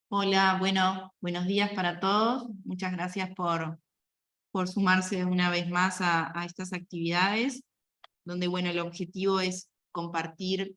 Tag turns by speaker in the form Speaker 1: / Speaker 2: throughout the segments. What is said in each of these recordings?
Speaker 1: Hola, bueno, buenos días para todos. Muchas gracias por sumarse una vez más a estas actividades, donde bueno, el objetivo es compartir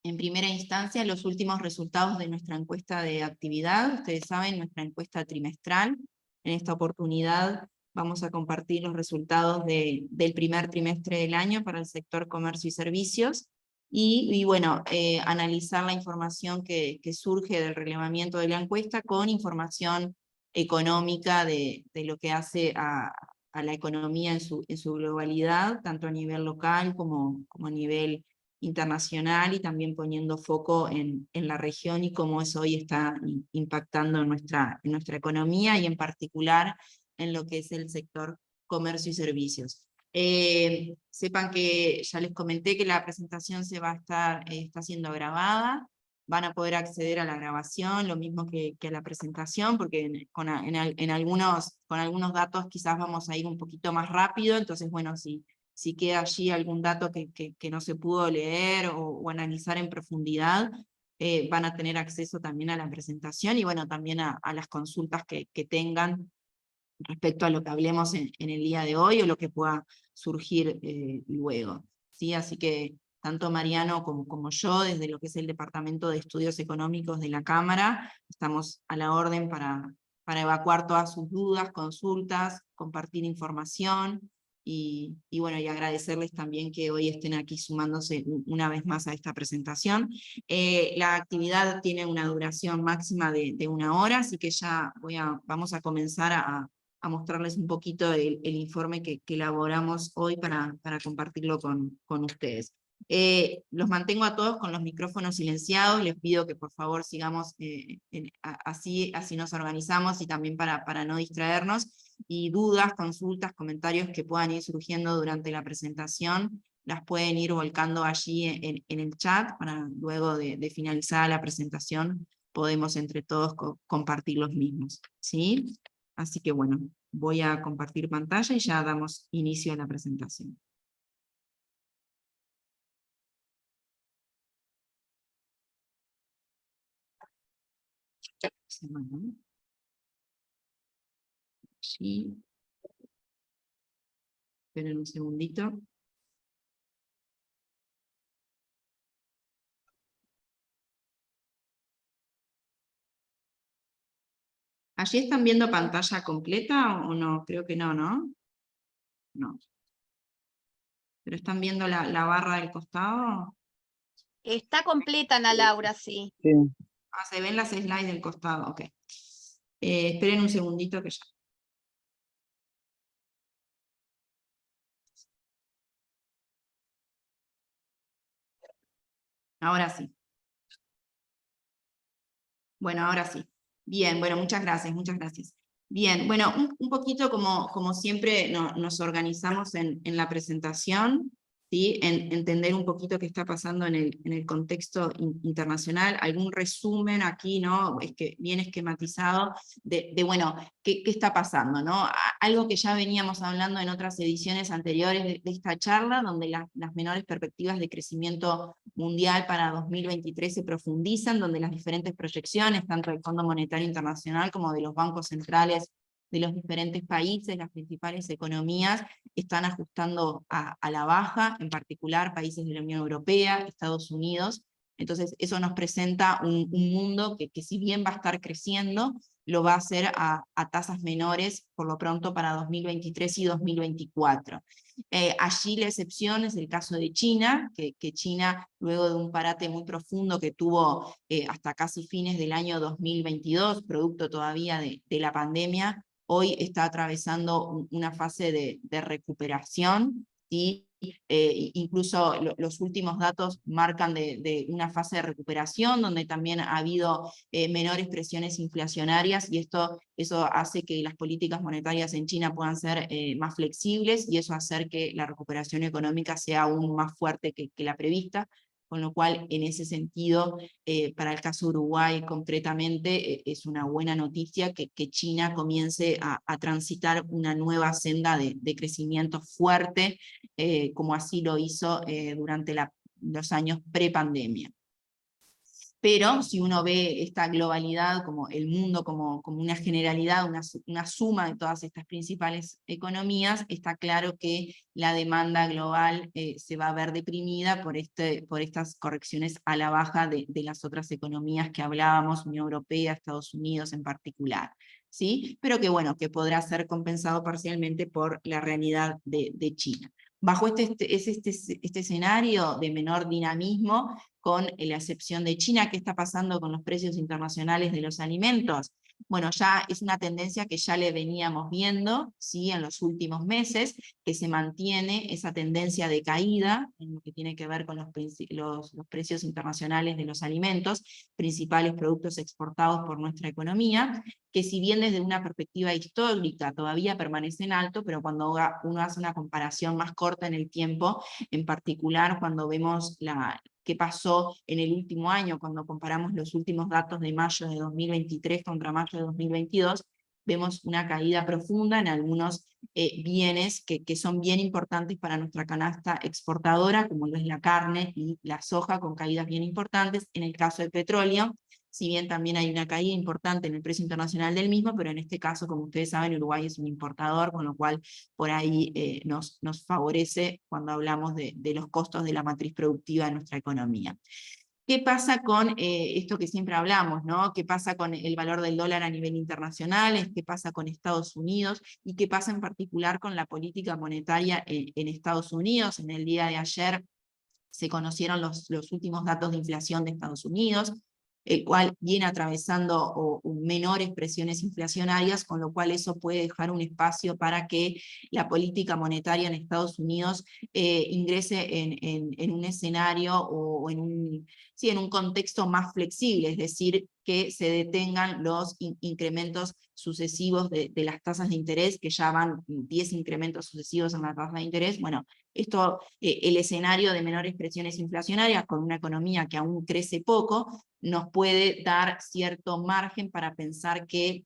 Speaker 1: en primera instancia los últimos resultados de nuestra encuesta de actividad. Ustedes saben, nuestra encuesta trimestral. En esta oportunidad vamos a compartir los resultados del primer trimestre del año para el sector comercio y servicios, y bueno, analizar la información que surge del relevamiento de la encuesta con información económica de lo que hace a la economía en su globalidad, tanto a nivel local como a nivel internacional, y también poniendo foco en la región y cómo eso hoy está impactando en nuestra economía, y en particular en lo que es el sector comercio y servicios. Sepan que ya les comenté que la presentación está siendo grabada. Van a poder acceder a la grabación, lo mismo que a la presentación, porque con algunos datos quizás vamos a ir un poquito más rápido. Entonces bueno, si queda allí algún dato que no se pudo leer o analizar en profundidad, van a tener acceso también a la presentación, y bueno, también a las consultas que tengan respecto a lo que hablemos en el día de hoy, o lo que pueda surgir luego, ¿sí? Así que tanto Mariano como yo, desde lo que es el Departamento de Estudios Económicos de la Cámara, estamos a la orden para evacuar todas sus dudas, consultas, compartir información, y bueno, y agradecerles también que hoy estén aquí sumándose una vez más a esta presentación. La actividad tiene una duración máxima de 1 hora, así que ya vamos a comenzar a mostrarles un poquito el informe que elaboramos hoy para compartirlo con ustedes. Los mantengo a todos con los micrófonos silenciados. Les pido que por favor sigamos así nos organizamos, y también para no distraernos, y dudas, consultas, comentarios que puedan ir surgiendo durante la presentación, las pueden ir volcando allí en el chat, para luego de finalizar la presentación podemos entre todos compartir los mismos, ¿sí? Así que bueno, voy a compartir pantalla y ya damos inicio a la presentación. Sí, esperen un segundito. ¿Allí están viendo pantalla completa o no? Creo que no, ¿no? No. ¿Pero están viendo la barra del costado?
Speaker 2: Está completa, Ana Laura, sí.
Speaker 3: Sí.
Speaker 1: Ah, se ven las slides del costado, ok. Esperen un segundito que ya. Ahora sí. Bueno, ahora sí. Bien, bueno, muchas gracias, muchas gracias. Bien, bueno, un poquito como siempre nos organizamos en la presentación, ¿sí? Entender un poquito qué está pasando en el contexto internacional, algún resumen aquí, ¿no? Bien esquematizado de bueno, qué está pasando, ¿no? Algo que ya veníamos hablando en otras ediciones anteriores de esta charla, donde las menores perspectivas de crecimiento mundial para 2023 se profundizan, donde las diferentes proyecciones, tanto del Fondo Monetario Internacional como de los bancos centrales de los diferentes países, las principales economías, están ajustando a la baja, en particular países de la Unión Europea, Estados Unidos. Entonces eso nos presenta un mundo que si bien va a estar creciendo, lo va a hacer a tasas menores, por lo pronto para 2023 y 2024. Allí la excepción es el caso de China, que China, luego de un parate muy profundo que tuvo hasta casi fines del año 2022, producto todavía de la pandemia, hoy está atravesando una fase de recuperación, ¿sí? Incluso los últimos datos marcan de una fase de recuperación, donde también ha habido menores presiones inflacionarias, y eso hace que las políticas monetarias en China puedan ser más flexibles, y eso hacer que la recuperación económica sea aún más fuerte que la prevista. Con lo cual, en ese sentido, para el caso de Uruguay concretamente, es una buena noticia que China comience a transitar una nueva senda de crecimiento fuerte, como así lo hizo durante los años pre-pandemia. Pero si uno ve esta globalidad como el mundo, como una generalidad, una suma de todas estas principales economías, está claro que la demanda global se va a ver deprimida por estas correcciones a la baja de las otras economías que hablábamos, Unión Europea, Estados Unidos en particular. ¿Sí? Pero que bueno, que podrá ser compensado parcialmente por la realidad de China. Bajo este escenario de menor dinamismo, con la excepción de China, ¿qué está pasando con los precios internacionales de los alimentos? Bueno, ya es una tendencia que ya le veníamos viendo, ¿sí? En los últimos meses, que se mantiene esa tendencia de caída, en lo que tiene que ver con los precios internacionales de los alimentos, principales productos exportados por nuestra economía, que si bien desde una perspectiva histórica todavía permanecen altos, pero cuando uno hace una comparación más corta en el tiempo, en particular cuando vemos qué pasó en el último año, cuando comparamos los últimos datos de mayo de 2023 contra mayo de 2022, vemos una caída profunda en algunos bienes que son bien importantes para nuestra canasta exportadora, como lo es la carne y la soja, con caídas bien importantes. En el caso del petróleo, si bien también hay una caída importante en el precio internacional del mismo, pero en este caso, como ustedes saben, Uruguay es un importador, con lo cual por ahí nos favorece cuando hablamos de los costos de la matriz productiva de nuestra economía. ¿Qué pasa con esto que siempre hablamos, ¿no? ¿Qué pasa con el valor del dólar a nivel internacional? ¿Qué pasa con Estados Unidos? ¿Y qué pasa en particular con la política monetaria en Estados Unidos? En el día de ayer se conocieron los últimos datos de inflación de Estados Unidos, el cual viene atravesando menores presiones inflacionarias, con lo cual eso puede dejar un espacio para que la política monetaria en Estados Unidos ingrese en un escenario o en un contexto más flexible, es decir, que se detengan los incrementos sucesivos de las tasas de interés, que ya van 10 incrementos sucesivos en la tasa de interés. Bueno, esto, el escenario de menores presiones inflacionarias con una economía que aún crece poco, nos puede dar cierto margen para pensar que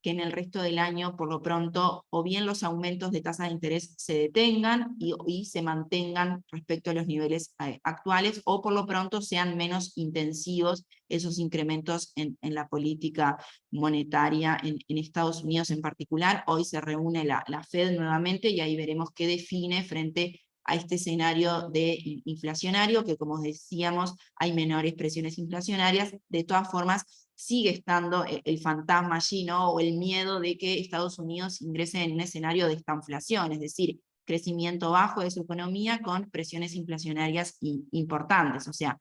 Speaker 1: en el resto del año, por lo pronto, o bien los aumentos de tasa de interés se detengan y se mantengan respecto a los niveles actuales, o por lo pronto sean menos intensivos esos incrementos en la política monetaria en Estados Unidos en particular. Hoy se reúne la Fed nuevamente y ahí veremos qué define frente a este escenario de inflacionario, que como decíamos, hay menores presiones inflacionarias. De todas formas, sigue estando el fantasma allí, ¿no? O el miedo de que Estados Unidos ingrese en un escenario de estanflación, es decir, crecimiento bajo de su economía con presiones inflacionarias importantes. O sea,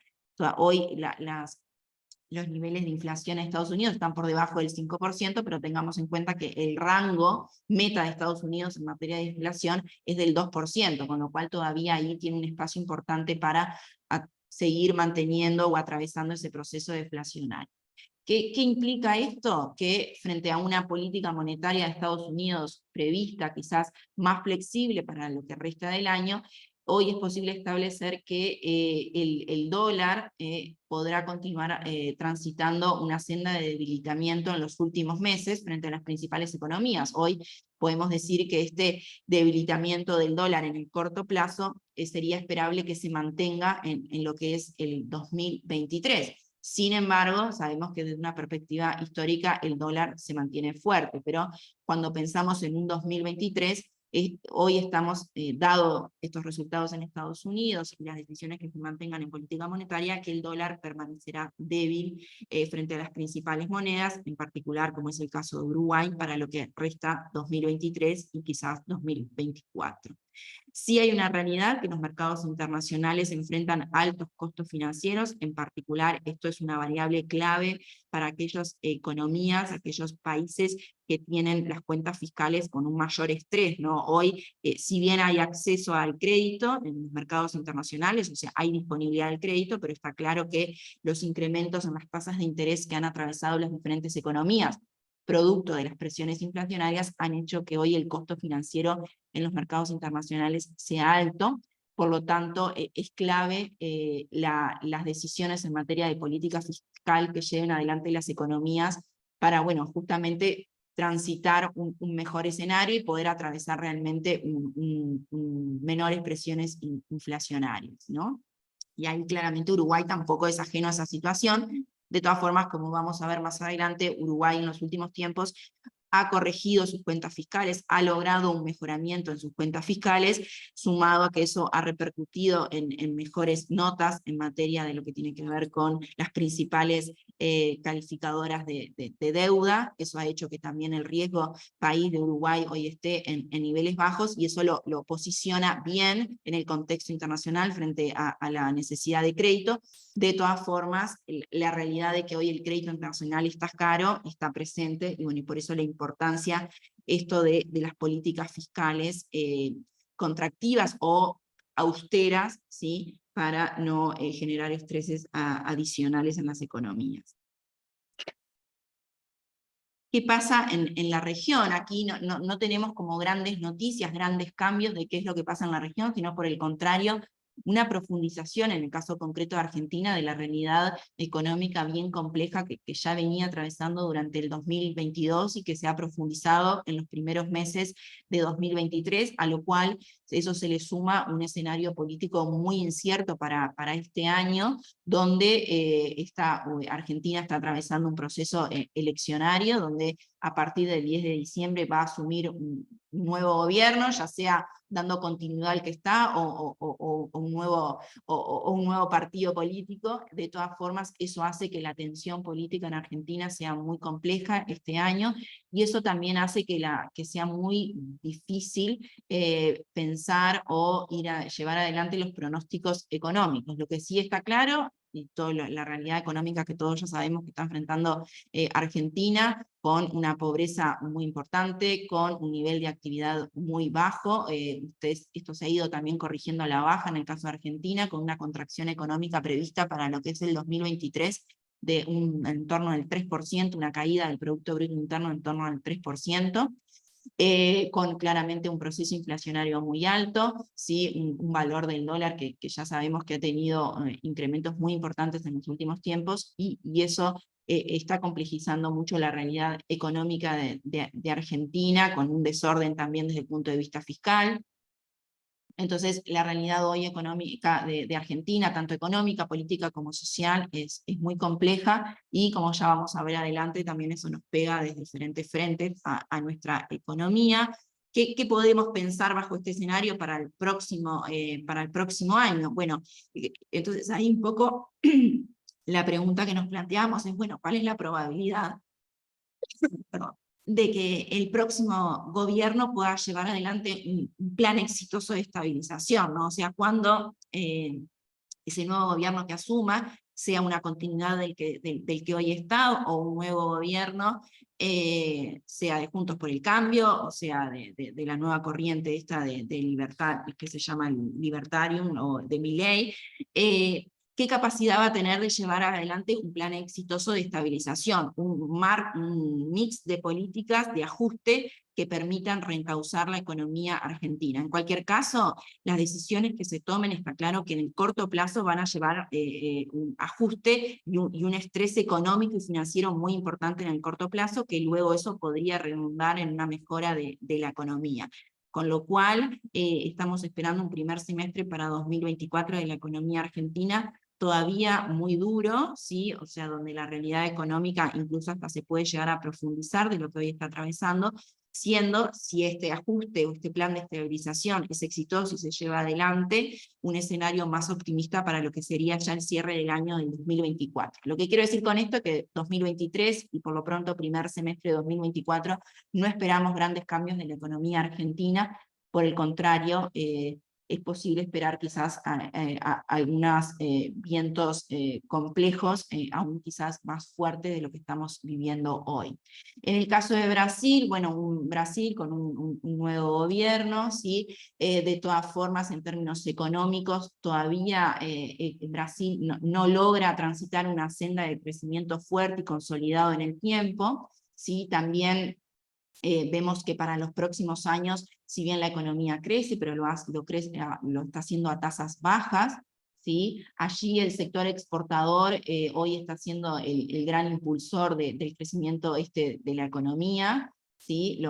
Speaker 1: hoy los niveles de inflación en Estados Unidos están por debajo del 5%, pero tengamos en cuenta que el rango meta de Estados Unidos en materia de inflación es del 2%, con lo cual todavía ahí tiene un espacio importante para seguir manteniendo o atravesando ese proceso deflacionario. ¿Qué implica esto? Que frente a una política monetaria de Estados Unidos prevista, quizás más flexible para lo que resta del año, hoy es posible establecer que el dólar podrá continuar transitando una senda de debilitamiento en los últimos meses frente a las principales economías. Hoy podemos decir que este debilitamiento del dólar en el corto plazo sería esperable que se mantenga en lo que es el 2023. Sin embargo, sabemos que desde una perspectiva histórica el dólar se mantiene fuerte, pero cuando pensamos en un 2023, hoy estamos, dado estos resultados en Estados Unidos y las decisiones que se mantengan en política monetaria, que el dólar permanecerá débil frente a las principales monedas, en particular, como es el caso de Uruguay, para lo que resta 2023 y quizás 2024. Sí hay una realidad que los mercados internacionales enfrentan altos costos financieros, en particular esto es una variable clave para aquellas economías, aquellos países que tienen las cuentas fiscales con un mayor estrés, ¿no? Hoy, si bien hay acceso al crédito en los mercados internacionales, o sea, hay disponibilidad del crédito, pero está claro que los incrementos en las tasas de interés que han atravesado las diferentes economías, producto de las presiones inflacionarias, han hecho que hoy el costo financiero en los mercados internacionales sea alto. Por lo tanto, es clave las decisiones en materia de política fiscal que lleven adelante las economías para, bueno, justamente transitar un mejor escenario y poder atravesar realmente menores presiones inflacionarias, ¿no? Y ahí claramente Uruguay tampoco es ajeno a esa situación. De todas formas, como vamos a ver más adelante, Uruguay en los últimos tiempos ha corregido sus cuentas fiscales, ha logrado un mejoramiento en sus cuentas fiscales, sumado a que eso ha repercutido en mejores notas en materia de lo que tiene que ver con las principales calificadoras de deuda. Eso ha hecho que también el riesgo país de Uruguay hoy esté en niveles bajos, y eso lo posiciona bien en el contexto internacional frente a la necesidad de crédito. De todas formas, la realidad de que hoy el crédito internacional está caro, está presente, y bueno, y por eso la importancia esto de las políticas fiscales contractivas o austeras, ¿sí?, para no generar estreses adicionales en las economías. ¿Qué pasa en la región? Aquí no tenemos como grandes noticias, grandes cambios de qué es lo que pasa en la región, sino por el contrario, una profundización, en el caso concreto de Argentina, de la realidad económica bien compleja que ya venía atravesando durante el 2022 y que se ha profundizado en los primeros meses de 2023, a lo cual eso se le suma un escenario político muy incierto para este año, donde Argentina está atravesando un proceso eleccionario, donde a partir del 10 de diciembre va a asumir un nuevo gobierno, ya sea dando continuidad al que está o un nuevo partido político. De todas formas, eso hace que la tensión política en Argentina sea muy compleja este año, y eso también hace que sea muy difícil pensar o llevar adelante los pronósticos económicos. Lo que sí está claro, y toda la realidad económica que todos ya sabemos que está enfrentando Argentina, con una pobreza muy importante, con un nivel de actividad muy bajo. Esto se ha ido también corrigiendo a la baja en el caso de Argentina, con una contracción económica prevista para lo que es el 2023 de en torno del 3%, una caída del Producto Bruto Interno en torno al 3%. Con claramente un proceso inflacionario muy alto, ¿sí? Un valor del dólar que ya sabemos que ha tenido incrementos muy importantes en los últimos tiempos, y eso está complejizando mucho la realidad económica de Argentina, con un desorden también desde el punto de vista fiscal. Entonces, la realidad hoy económica de Argentina, tanto económica, política como social, es muy compleja, y como ya vamos a ver adelante, también eso nos pega desde diferentes frentes a nuestra economía. ¿Qué podemos pensar bajo este escenario para el próximo año? Bueno, entonces ahí un poco la pregunta que nos planteamos es, bueno, ¿cuál es la probabilidad perdón, de que el próximo gobierno pueda llevar adelante un plan exitoso de estabilización, ¿no? O sea, cuando ese nuevo gobierno que asuma sea una continuidad del que hoy está, o un nuevo gobierno, sea de Juntos por el Cambio, o sea de la nueva corriente esta de libertad, que se llama el Libertarium, o de Milei. ¿Qué capacidad va a tener de llevar adelante un plan exitoso de estabilización, un mix de políticas de ajuste que permitan reencauzar la economía argentina? En cualquier caso, las decisiones que se tomen, está claro que en el corto plazo van a llevar un ajuste y un estrés económico y financiero muy importante en el corto plazo, que luego eso podría redundar en una mejora de la economía. Con lo cual, estamos esperando un primer semestre para 2024 de la economía argentina todavía muy duro, ¿sí? O sea, donde la realidad económica incluso hasta se puede llegar a profundizar de lo que hoy está atravesando, siendo, si este ajuste o este plan de estabilización es exitoso y se lleva adelante, un escenario más optimista para lo que sería ya el cierre del año del 2024. Lo que quiero decir con esto es que 2023 y por lo pronto primer semestre de 2024 no esperamos grandes cambios de la economía argentina. Por el contrario, es posible esperar quizás algunos vientos complejos, aún quizás más fuertes de lo que estamos viviendo hoy. En el caso de Brasil, bueno, Brasil con un nuevo gobierno, ¿sí? De todas formas, en términos económicos, todavía Brasil no logra transitar una senda de crecimiento fuerte y consolidado en el tiempo, ¿sí? También vemos que para los próximos años, si bien la economía crece, pero lo está haciendo a tasas bajas, ¿sí? Allí el sector exportador hoy está siendo el gran impulsor del crecimiento de la economía, ¿sí?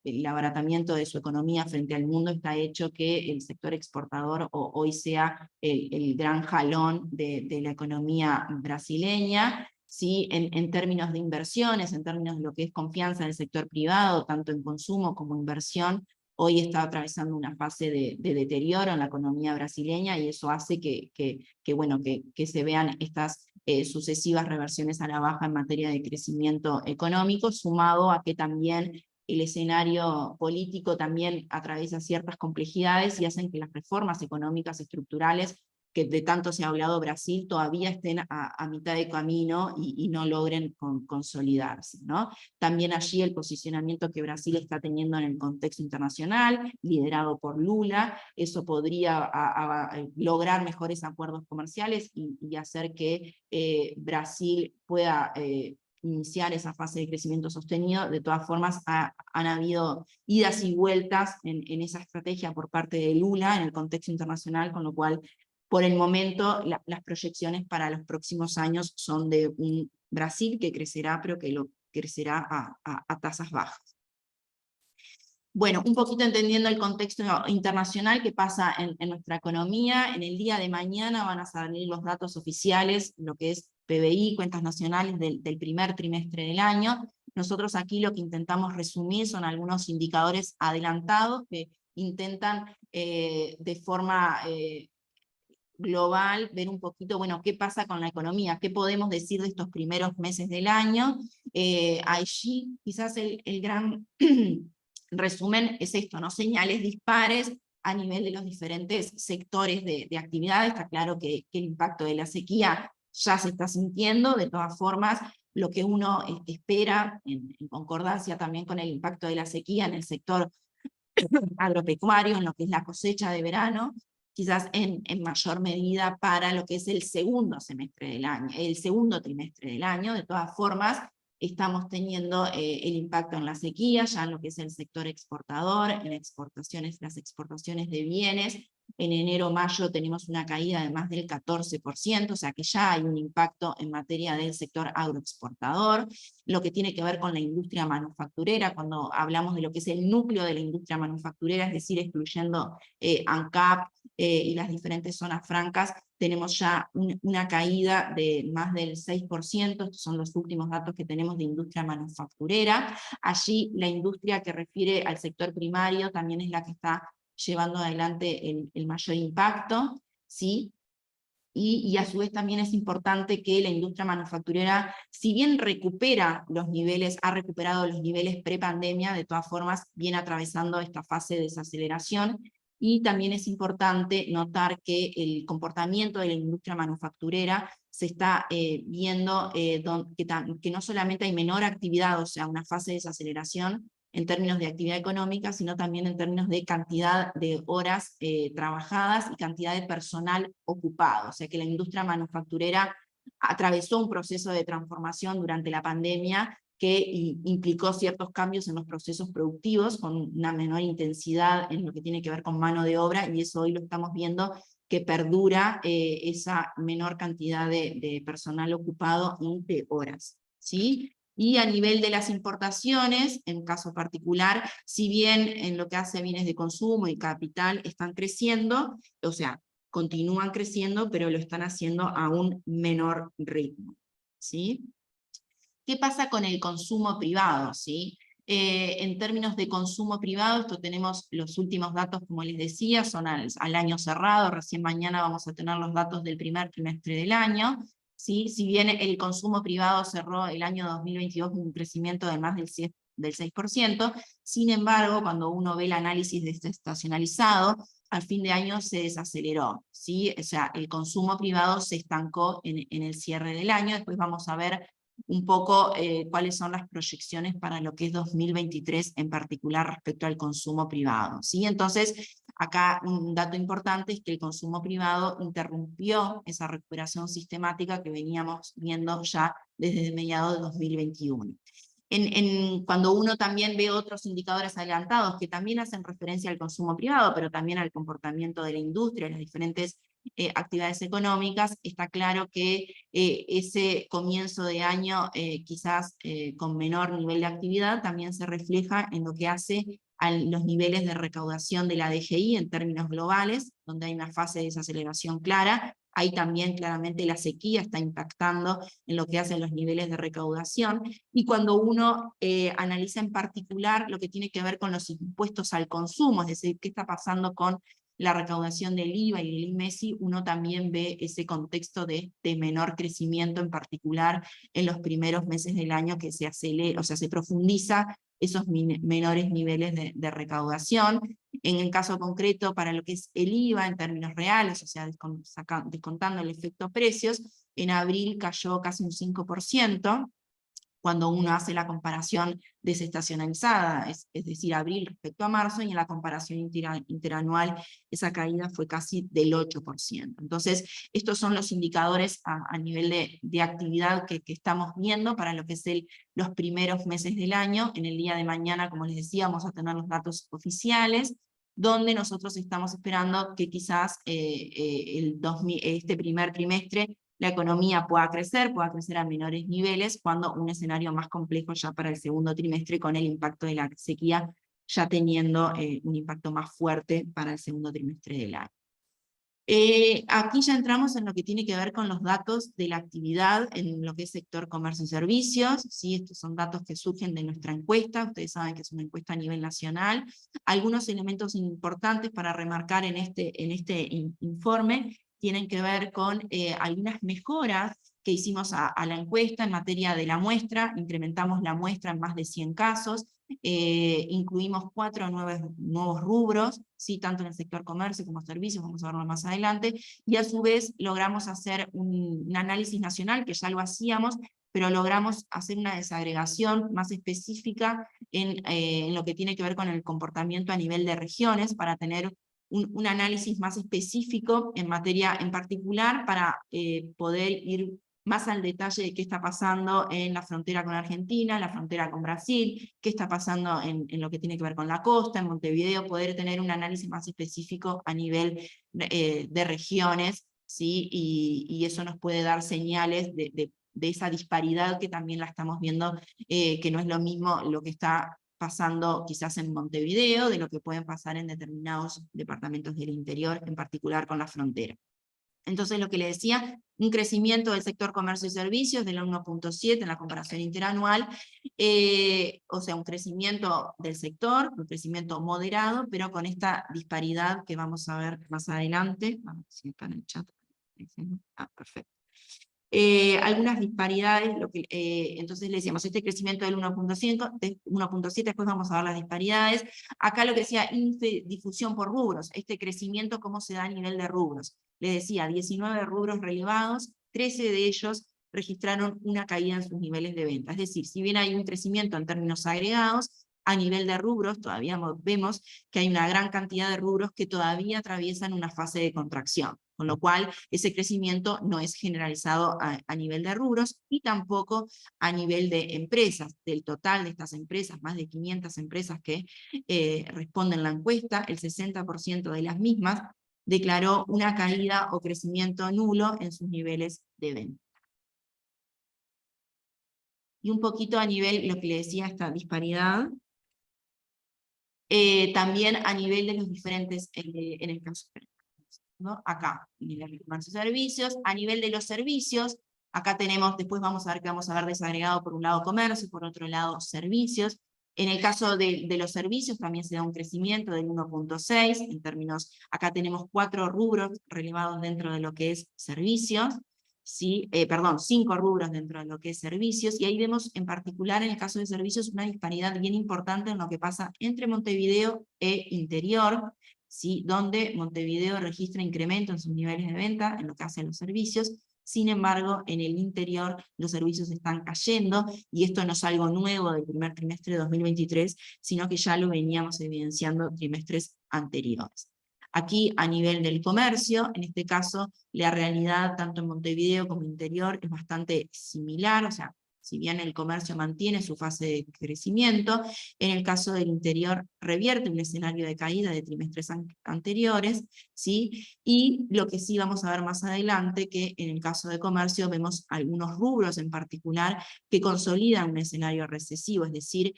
Speaker 1: El abaratamiento de su economía frente al mundo está hecho que el sector exportador hoy sea el gran jalón de la economía brasileña, ¿sí? En términos de inversiones, en términos de lo que es confianza en el sector privado, tanto en consumo como inversión, hoy está atravesando una fase de deterioro en la economía brasileña, y eso hace que se vean estas sucesivas reversiones a la baja en materia de crecimiento económico, sumado a que también el escenario político también atraviesa ciertas complejidades y hacen que las reformas económicas estructurales que de tanto se ha hablado Brasil todavía estén a mitad de camino y no logren consolidarse, ¿no? También allí el posicionamiento que Brasil está teniendo en el contexto internacional, liderado por Lula, eso podría lograr mejores acuerdos comerciales y hacer que Brasil pueda iniciar esa fase de crecimiento sostenido. De todas formas, han habido idas y vueltas en esa estrategia por parte de Lula en el contexto internacional, con lo cual por el momento, las proyecciones para los próximos años son de un Brasil que crecerá, pero que crecerá a tasas bajas. Bueno, un poquito entendiendo el contexto internacional que pasa en nuestra economía. En el día de mañana van a salir los datos oficiales, lo que es PBI, cuentas nacionales del primer trimestre del año. Nosotros aquí lo que intentamos resumir son algunos indicadores adelantados que intentan de forma global, ver un poquito, bueno, qué pasa con la economía, qué podemos decir de estos primeros meses del año. Allí quizás el gran resumen es esto, ¿no? Señales dispares a nivel de los diferentes sectores de actividad. Está claro que el impacto de la sequía ya se está sintiendo. De todas formas, lo que uno espera, en concordancia también con el impacto de la sequía en el sector agropecuario, en lo que es la cosecha de verano, quizás en mayor medida para lo que es el segundo semestre del año, el segundo trimestre del año. De todas formas, estamos teniendo el impacto en la sequía, ya en lo que es el sector exportador, en las exportaciones de bienes. En enero-mayo tenemos una caída de más del 14%, o sea que ya hay un impacto en materia del sector agroexportador. Lo que tiene que ver con la industria manufacturera, cuando hablamos de lo que es el núcleo de la industria manufacturera, es decir, excluyendo ANCAP y las diferentes zonas francas, tenemos ya una caída de más del 6%, estos son los últimos datos que tenemos de industria manufacturera. Allí la industria que refiere al sector primario también es la que está llevando adelante el mayor impacto, ¿sí? Y a su vez también es importante que la industria manufacturera, si bien ha recuperado los niveles prepandemia, de todas formas viene atravesando esta fase de desaceleración. Y también es importante notar que el comportamiento de la industria manufacturera se está viendo que no solamente hay menor actividad, o sea, una fase de desaceleración en términos de actividad económica, sino también en términos de cantidad de horas trabajadas y cantidad de personal ocupado. O sea que la industria manufacturera atravesó un proceso de transformación durante la pandemia que implicó ciertos cambios en los procesos productivos, con una menor intensidad en lo que tiene que ver con mano de obra, y eso hoy lo estamos viendo que perdura esa menor cantidad de personal ocupado y de horas, ¿sí? Y a nivel de las importaciones, en caso particular, si bien en lo que hace a bienes de consumo y capital están creciendo, o sea, continúan creciendo, pero lo están haciendo a un menor ritmo, ¿sí? ¿Qué pasa con el consumo privado? ¿Sí? En términos de consumo privado, esto tenemos los últimos datos, como les decía, son al año cerrado. Recién mañana vamos a tener los datos del primer trimestre del año. ¿Sí? Si bien el consumo privado cerró el año 2022 con un crecimiento de más del 6%, sin embargo, cuando uno ve el análisis desestacionalizado, al fin de año se desaceleró, ¿sí? O sea, el consumo privado se estancó en el cierre del año. Después vamos a ver un poco cuáles son las proyecciones para lo que es 2023 en particular respecto al consumo privado, ¿sí? Entonces, acá un dato importante es que el consumo privado interrumpió esa recuperación sistemática que veníamos viendo ya desde mediados de 2021. Cuando uno también ve otros indicadores adelantados que también hacen referencia al consumo privado, pero también al comportamiento de la industria, las diferentes actividades económicas, está claro que ese comienzo de año quizás con menor nivel de actividad también se refleja en lo que hace a los niveles de recaudación de la DGI en términos globales, donde hay una fase de desaceleración clara. Ahí también claramente la sequía está impactando en lo que hacen los niveles de recaudación, y cuando uno analiza en particular lo que tiene que ver con los impuestos al consumo, es decir, qué está pasando con la recaudación del IVA y del IMESI, uno también ve ese contexto de menor crecimiento, en particular en los primeros meses del año, que se acelera, o sea, se profundiza esos menores niveles de recaudación. En el caso concreto, para lo que es el IVA en términos reales, o sea, descontando el efecto precios, en abril cayó casi un 5%, cuando uno hace la comparación desestacionalizada, es decir, abril respecto a marzo, y en la comparación interanual esa caída fue casi del 8%. Entonces, estos son los indicadores a nivel de actividad que estamos viendo para lo que es los primeros meses del año. En el día de mañana, como les decía, vamos a tener los datos oficiales, donde nosotros estamos esperando que quizás este primer trimestre la economía pueda crecer a menores niveles, cuando un escenario más complejo ya para el segundo trimestre, con el impacto de la sequía ya teniendo un impacto más fuerte para el segundo trimestre del año. Aquí ya entramos en lo que tiene que ver con los datos de la actividad en lo que es sector comercio y servicios. ¿Sí? Estos son datos que surgen de nuestra encuesta, ustedes saben que es una encuesta a nivel nacional. Algunos elementos importantes para remarcar en este informe tienen que ver con algunas mejoras que hicimos a la encuesta en materia de la muestra. Incrementamos la muestra en más de 100 casos, incluimos 4 nuevos rubros, ¿sí? Tanto en el sector comercio como servicios, vamos a verlo más adelante, y a su vez logramos hacer un análisis nacional, que ya lo hacíamos, pero logramos hacer una desagregación más específica en lo que tiene que ver con el comportamiento a nivel de regiones, para tener un análisis más específico en materia en particular, para poder ir más al detalle de qué está pasando en la frontera con Argentina, la frontera con Brasil, qué está pasando en lo que tiene que ver con la costa, en Montevideo, poder tener un análisis más específico a nivel de regiones, ¿sí? Y eso nos puede dar señales de esa disparidad que también la estamos viendo, que no es lo mismo lo que está pasando quizás en Montevideo, de lo que pueden pasar en determinados departamentos del interior, en particular con la frontera. Entonces, lo que le decía, un crecimiento del sector comercio y servicios del 1.7 en la comparación interanual, o sea, un crecimiento del sector, un crecimiento moderado, pero con esta disparidad que vamos a ver más adelante. Vamos a ver si está en el chat. Perfecto. Algunas disparidades, entonces le decíamos, este crecimiento del 1.5, 1.7, después vamos a ver las disparidades. Acá lo que decía, índice difusión por rubros, este crecimiento cómo se da a nivel de rubros. Le decía, 19 rubros relevados, 13 de ellos registraron una caída en sus niveles de venta. Es decir, si bien hay un crecimiento en términos agregados, a nivel de rubros todavía vemos que hay una gran cantidad de rubros que todavía atraviesan una fase de contracción, con lo cual ese crecimiento no es generalizado a nivel de rubros, y tampoco a nivel de empresas. Del total de estas empresas, más de 500 empresas que responden la encuesta, el 60% de las mismas declaró una caída o crecimiento nulo en sus niveles de venta. Y un poquito a nivel, lo que le decía, esta disparidad, también a nivel de los diferentes, en el caso, ¿no? Acá, nivel de comercio y servicios, a nivel de los servicios, acá tenemos, después vamos a ver que vamos a ver desagregado por un lado comercio y por otro lado servicios. En el caso de los servicios también se da un crecimiento del 1.6, en términos, acá tenemos 4 rubros relevados dentro de lo que es servicios, ¿sí? 5 rubros dentro de lo que es servicios, y ahí vemos en particular en el caso de servicios una disparidad bien importante en lo que pasa entre Montevideo e interior, ¿sí? Donde Montevideo registra incremento en sus niveles de venta en lo que hace a los servicios. Sin embargo, en el interior los servicios están cayendo, y esto no es algo nuevo del primer trimestre de 2023, sino que ya lo veníamos evidenciando trimestres anteriores. Aquí, a nivel del comercio, en este caso, la realidad tanto en Montevideo como en interior es bastante similar, o sea, si bien el comercio mantiene su fase de crecimiento, en el caso del interior revierte un escenario de caída de trimestres anteriores, ¿sí? Y lo que sí vamos a ver más adelante, que en el caso de comercio vemos algunos rubros en particular que consolidan un escenario recesivo, es decir,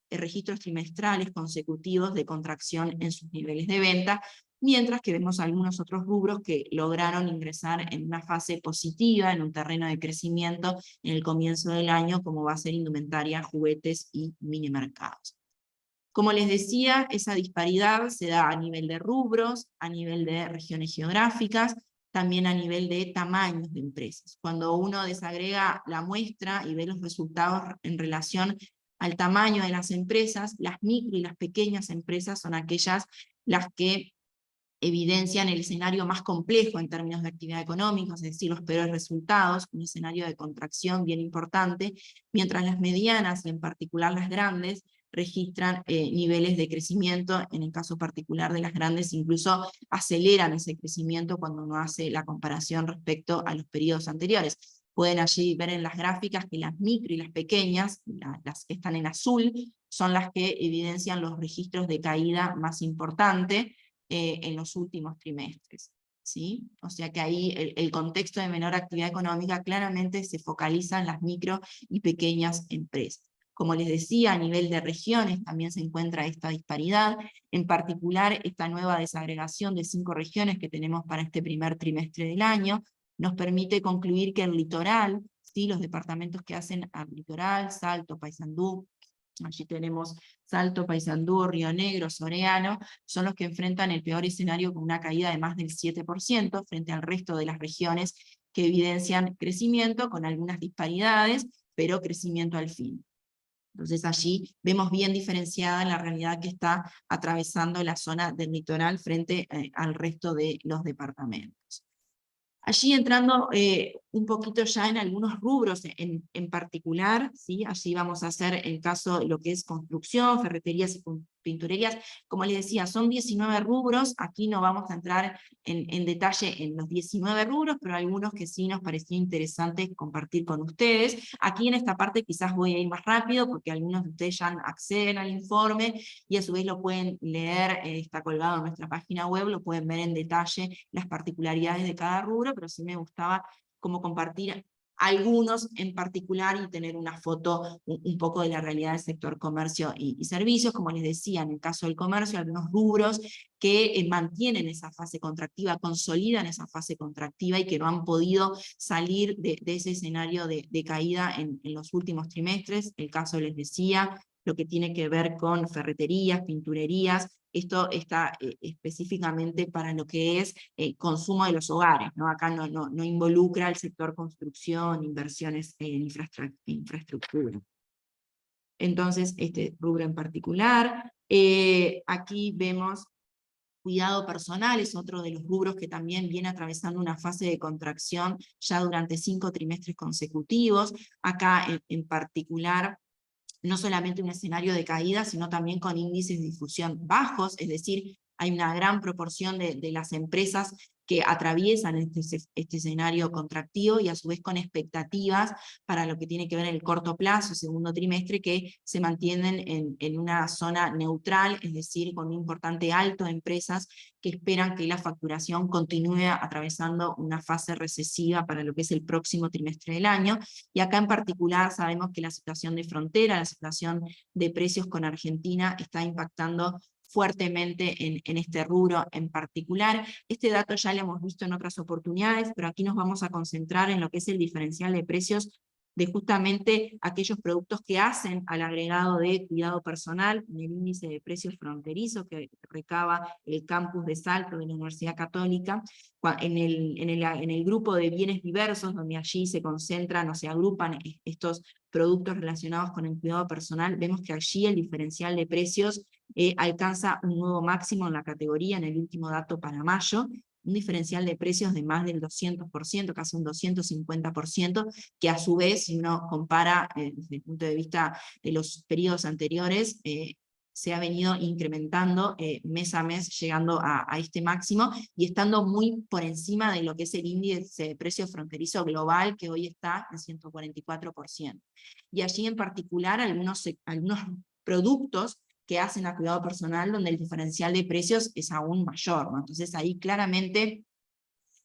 Speaker 1: registros trimestrales consecutivos de contracción en sus niveles de venta, mientras que vemos algunos otros rubros que lograron ingresar en una fase positiva, en un terreno de crecimiento en el comienzo del año, como va a ser indumentaria, juguetes y minimercados. Como les decía, esa disparidad se da a nivel de rubros, a nivel de regiones geográficas, también a nivel de tamaños de empresas. Cuando uno desagrega la muestra y ve los resultados en relación al tamaño de las empresas, las micro y las pequeñas empresas son aquellas las que evidencian el escenario más complejo en términos de actividad económica, es decir, los peores resultados, un escenario de contracción bien importante, mientras las medianas, y en particular las grandes, registran niveles de crecimiento, en el caso particular de las grandes, incluso aceleran ese crecimiento cuando uno hace la comparación respecto a los periodos anteriores. Pueden allí ver en las gráficas que las micro y las pequeñas, las que están en azul, son las que evidencian los registros de caída más importante, en los últimos trimestres, ¿sí? O sea que ahí el contexto de menor actividad económica claramente se focaliza en las micro y pequeñas empresas. Como les decía, a nivel de regiones también se encuentra esta disparidad, en particular esta nueva desagregación de 5 regiones que tenemos para este primer trimestre del año, nos permite concluir que el litoral, ¿sí? Los departamentos que hacen al litoral, Salto, Paysandú, allí tenemos Salto, Paysandú, Río Negro, Soreano, son los que enfrentan el peor escenario con una caída de más del 7% frente al resto de las regiones que evidencian crecimiento con algunas disparidades, pero crecimiento al fin. Entonces allí vemos bien diferenciada la realidad que está atravesando la zona del litoral frente al resto de los departamentos. Allí entrando un poquito ya en algunos rubros en particular, ¿sí? Allí vamos a hacer el caso de lo que es construcción, ferreterías y pinturerías. Como les decía, son 19 rubros, aquí no vamos a entrar en detalle en los 19 rubros, pero algunos que sí nos pareció interesante compartir con ustedes. Aquí en esta parte quizás voy a ir más rápido, porque algunos de ustedes ya acceden al informe, y a su vez lo pueden leer, está colgado en nuestra página web, lo pueden ver en detalle las particularidades de cada rubro, pero sí me gustaba como compartir algunos en particular y tener una foto un poco de la realidad del sector comercio y servicios. Como les decía, en el caso del comercio, algunos rubros que mantienen esa fase contractiva, consolidan esa fase contractiva y que no han podido salir de ese escenario de caída en los últimos trimestres. El caso, les decía, lo que tiene que ver con ferreterías, pinturerías. Esto está específicamente para lo que es consumo de los hogares, ¿no? Acá no involucra el sector construcción, inversiones en infraestructura. Entonces, este rubro en particular. Aquí vemos cuidado personal, es otro de los rubros que también viene atravesando una fase de contracción ya durante 5 trimestres consecutivos. Acá en particular, no solamente un escenario de caída, sino también con índices de difusión bajos, es decir, hay una gran proporción de las empresas que atraviesan este escenario contractivo y a su vez con expectativas para lo que tiene que ver en el corto plazo, segundo trimestre, que se mantienen en una zona neutral, es decir, con un importante alto de empresas que esperan que la facturación continúe atravesando una fase recesiva para lo que es el próximo trimestre del año. Y acá en particular sabemos que la situación de frontera, la situación de precios con Argentina está impactando fuertemente en este rubro en particular. Este dato ya lo hemos visto en otras oportunidades, pero aquí nos vamos a concentrar en lo que es el diferencial de precios de justamente aquellos productos que hacen al agregado de cuidado personal, en el índice de precios fronterizo que recaba el campus de Salto de la Universidad Católica, en el grupo de bienes diversos, donde allí se concentran o se agrupan estos productos relacionados con el cuidado personal, vemos que allí el diferencial de precios alcanza un nuevo máximo en la categoría, en el último dato para mayo, un diferencial de precios de más del 200%, casi un 250%, que a su vez, si uno compara desde el punto de vista de los periodos anteriores, se ha venido incrementando mes a mes, llegando a este máximo, y estando muy por encima de lo que es el índice de precio fronterizo global, que hoy está en 144%. Y allí en particular algunos productos que hacen a cuidado personal, donde el diferencial de precios es aún mayor, ¿no? Entonces ahí claramente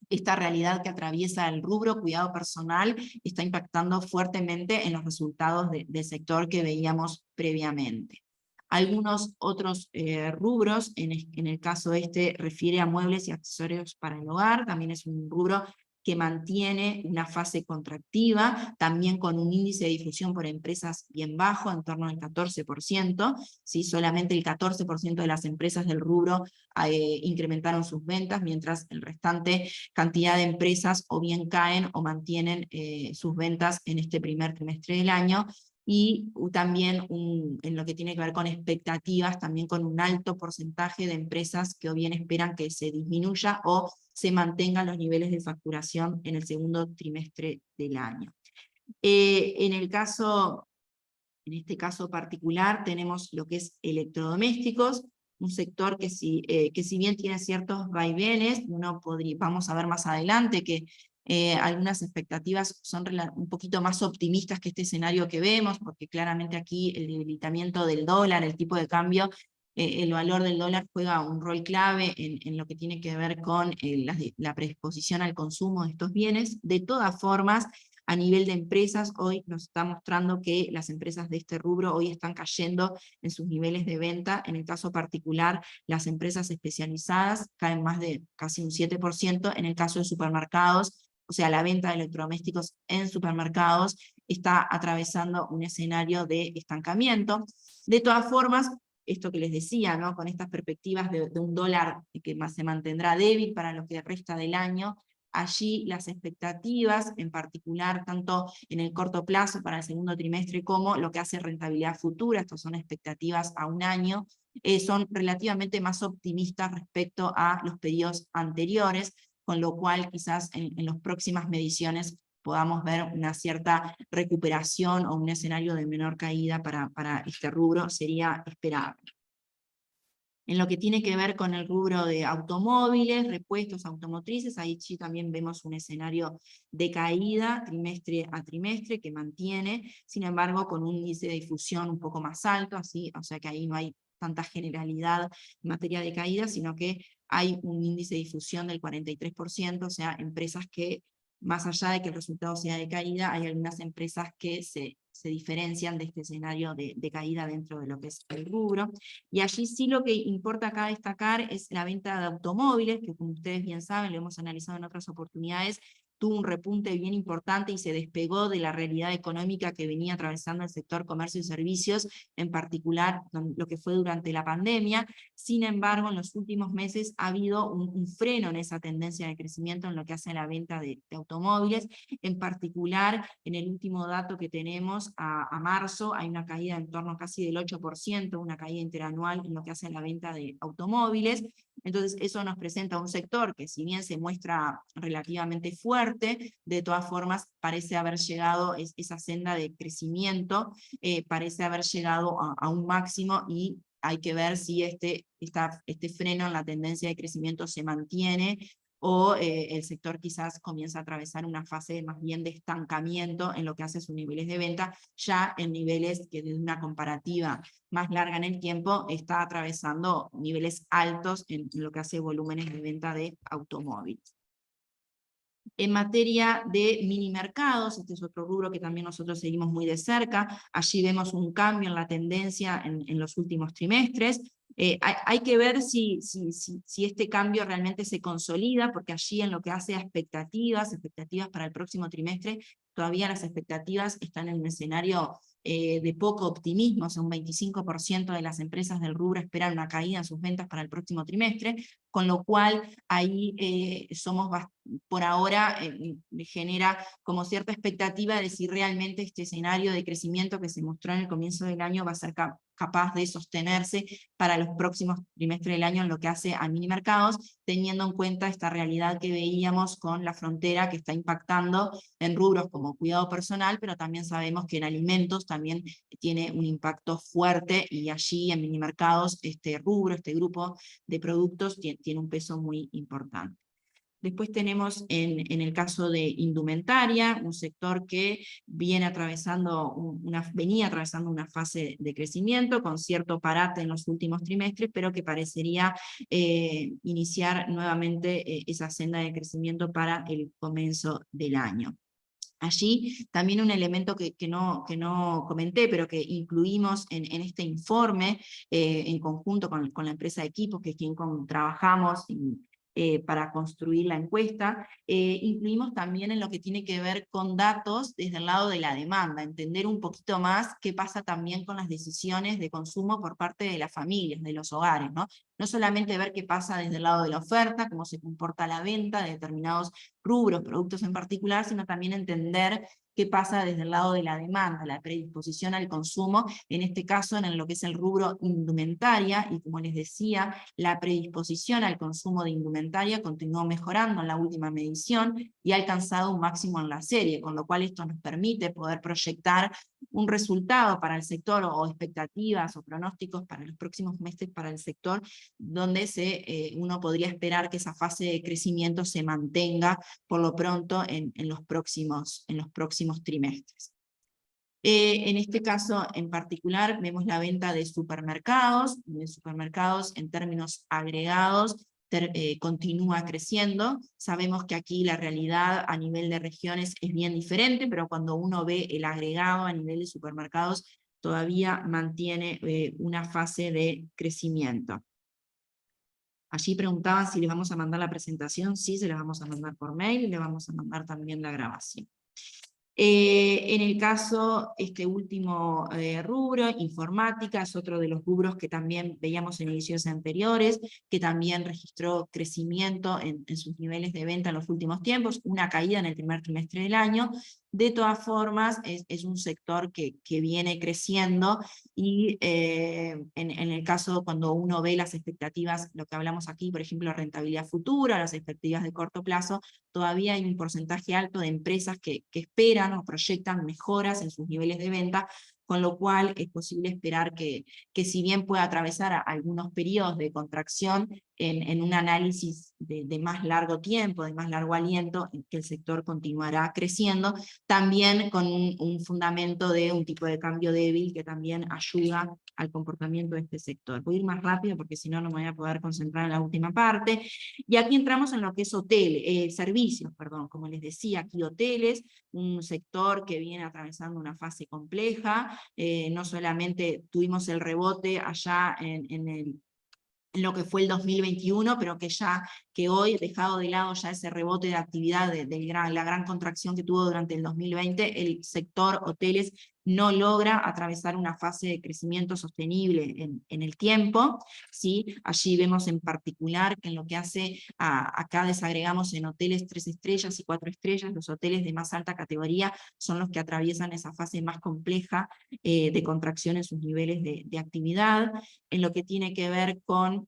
Speaker 1: esta realidad que atraviesa el rubro cuidado personal está impactando fuertemente en los resultados del sector que veíamos previamente. Algunos otros rubros, en el caso refiere a muebles y accesorios para el hogar, también es un rubro que mantiene una fase contractiva, también con un índice de difusión por empresas bien bajo, en torno al 14%, ¿sí? Solamente el 14% de las empresas del rubro incrementaron sus ventas, mientras el restante cantidad de empresas o bien caen o mantienen sus ventas en este primer trimestre del año, y también en lo que tiene que ver con expectativas, también con un alto porcentaje de empresas que o bien esperan que se disminuya o se mantengan los niveles de facturación en el segundo trimestre del año. En este caso particular tenemos lo que es electrodomésticos, un sector que si bien tiene ciertos vaivenes, vamos a ver más adelante que algunas expectativas son un poquito más optimistas que este escenario que vemos, porque claramente aquí el debilitamiento del dólar, el tipo de cambio, el valor del dólar juega un rol clave en lo que tiene que ver con la predisposición al consumo de estos bienes. De todas formas, a nivel de empresas, hoy nos está mostrando que las empresas de este rubro hoy están cayendo en sus niveles de venta. En el caso particular, las empresas especializadas caen más de casi un 7%, en el caso de supermercados, o sea, la venta de electrodomésticos en supermercados está atravesando un escenario de estancamiento. De todas formas, esto que les decía, ¿no? Con estas perspectivas de un dólar que más se mantendrá débil para lo que resta del año, allí las expectativas, en particular tanto en el corto plazo para el segundo trimestre como lo que hace rentabilidad futura, estas son expectativas a un año, son relativamente más optimistas respecto a los periodos anteriores, con lo cual quizás en las próximas mediciones podamos ver una cierta recuperación o un escenario de menor caída para este rubro, sería esperable. En lo que tiene que ver con el rubro de automóviles, repuestos automotrices, ahí sí también vemos un escenario de caída trimestre a trimestre que mantiene, sin embargo con un índice de difusión un poco más alto, así, o sea que ahí no hay tanta generalidad en materia de caída, sino que hay un índice de difusión del 43%, o sea, empresas que, más allá de que el resultado sea de caída, hay algunas empresas que se diferencian de este escenario de caída dentro de lo que es el rubro. Y allí sí lo que importa acá destacar es la venta de automóviles, que como ustedes bien saben, lo hemos analizado en otras oportunidades, tuvo un repunte bien importante y se despegó de la realidad económica que venía atravesando el sector comercio y servicios, en particular lo que fue durante la pandemia. Sin embargo, en los últimos meses ha habido un freno en esa tendencia de crecimiento en lo que hace la venta de automóviles. En particular, en el último dato que tenemos, a marzo, hay una caída en torno casi del 8%, una caída interanual en lo que hace la venta de automóviles. Entonces eso nos presenta un sector que si bien se muestra relativamente fuerte, de todas formas parece haber llegado, esa senda de crecimiento, parece haber llegado a un máximo, y hay que ver si este freno en la tendencia de crecimiento se mantiene, o el sector quizás comienza a atravesar una fase más bien de estancamiento en lo que hace sus niveles de venta, ya en niveles que desde una comparativa más larga en el tiempo está atravesando niveles altos en lo que hace volúmenes de venta de automóviles. En materia de mini mercados, este es otro rubro que también nosotros seguimos muy de cerca, allí vemos un cambio en la tendencia en los últimos trimestres. Hay que ver si este cambio realmente se consolida, porque allí en lo que hace a expectativas para el próximo trimestre, todavía las expectativas están en un escenario de poco optimismo, o sea, un 25% de las empresas del rubro esperan una caída en sus ventas para el próximo trimestre, con lo cual ahí por ahora genera como cierta expectativa de si realmente este escenario de crecimiento que se mostró en el comienzo del año va a ser capaz de sostenerse para los próximos trimestres del año en lo que hace a mini mercados, teniendo en cuenta esta realidad que veíamos con la frontera que está impactando en rubros como cuidado personal, pero también sabemos que en alimentos también tiene un impacto fuerte, y allí en Minimercados este rubro, este grupo de productos tiene un peso muy importante. Después tenemos en el caso de indumentaria, un sector que venía atravesando una fase de crecimiento con cierto parate en los últimos trimestres, pero que parecería iniciar nuevamente esa senda de crecimiento para el comienzo del año. Allí también un elemento que no comenté, pero que incluimos en este informe, en conjunto con la empresa de equipos, que es quien trabajamos para construir la encuesta, incluimos también en lo que tiene que ver con datos desde el lado de la demanda, entender un poquito más qué pasa también con las decisiones de consumo por parte de las familias, de los hogares, ¿no? No solamente ver qué pasa desde el lado de la oferta, cómo se comporta la venta de determinados rubros, productos en particular, sino también entender qué pasa desde el lado de la demanda, la predisposición al consumo, en este caso en lo que es el rubro indumentaria, y como les decía, la predisposición al consumo de indumentaria continuó mejorando en la última medición y ha alcanzado un máximo en la serie, con lo cual esto nos permite poder proyectar un resultado para el sector o expectativas o pronósticos para los próximos meses para el sector, donde uno podría esperar que esa fase de crecimiento se mantenga por lo pronto en los próximos trimestres. En este caso en particular vemos la venta de supermercados en términos agregados continúa creciendo. Sabemos que aquí la realidad a nivel de regiones es bien diferente, pero cuando uno ve el agregado a nivel de supermercados todavía mantiene una fase de crecimiento. Allí preguntaban si les vamos a mandar la presentación. Sí, se la vamos a mandar por mail, y le vamos a mandar también la grabación. En el caso, este último rubro, informática, es otro de los rubros que también veíamos en ediciones anteriores, que también registró crecimiento en sus niveles de venta en los últimos tiempos, una caída en el primer trimestre del año. De todas formas, es un sector que viene creciendo, y en el caso cuando uno ve las expectativas, lo que hablamos aquí, por ejemplo, rentabilidad futura, las expectativas de corto plazo, todavía hay un porcentaje alto de empresas que esperan o proyectan mejoras en sus niveles de venta, con lo cual es posible esperar que si bien pueda atravesar algunos periodos de contracción, en un análisis de más largo tiempo, de más largo aliento, que el sector continuará creciendo, también con un fundamento de un tipo de cambio débil que también ayuda al comportamiento de este sector. Voy a ir más rápido porque si no, no me voy a poder concentrar en la última parte. Y aquí entramos en lo que es servicios, perdón, como les decía, aquí hoteles, un sector que viene atravesando una fase compleja. No solamente tuvimos el rebote allá en lo que fue el 2021, pero que hoy, dejado de lado ya ese rebote de actividad la gran contracción que tuvo durante el 2020, el sector hoteles no logra atravesar una fase de crecimiento sostenible en el tiempo, ¿sí? Allí vemos en particular que en lo que hace, acá desagregamos en hoteles 3 estrellas y 4 estrellas, los hoteles de más alta categoría son los que atraviesan esa fase más compleja de contracción en sus niveles de actividad. En lo que tiene que ver con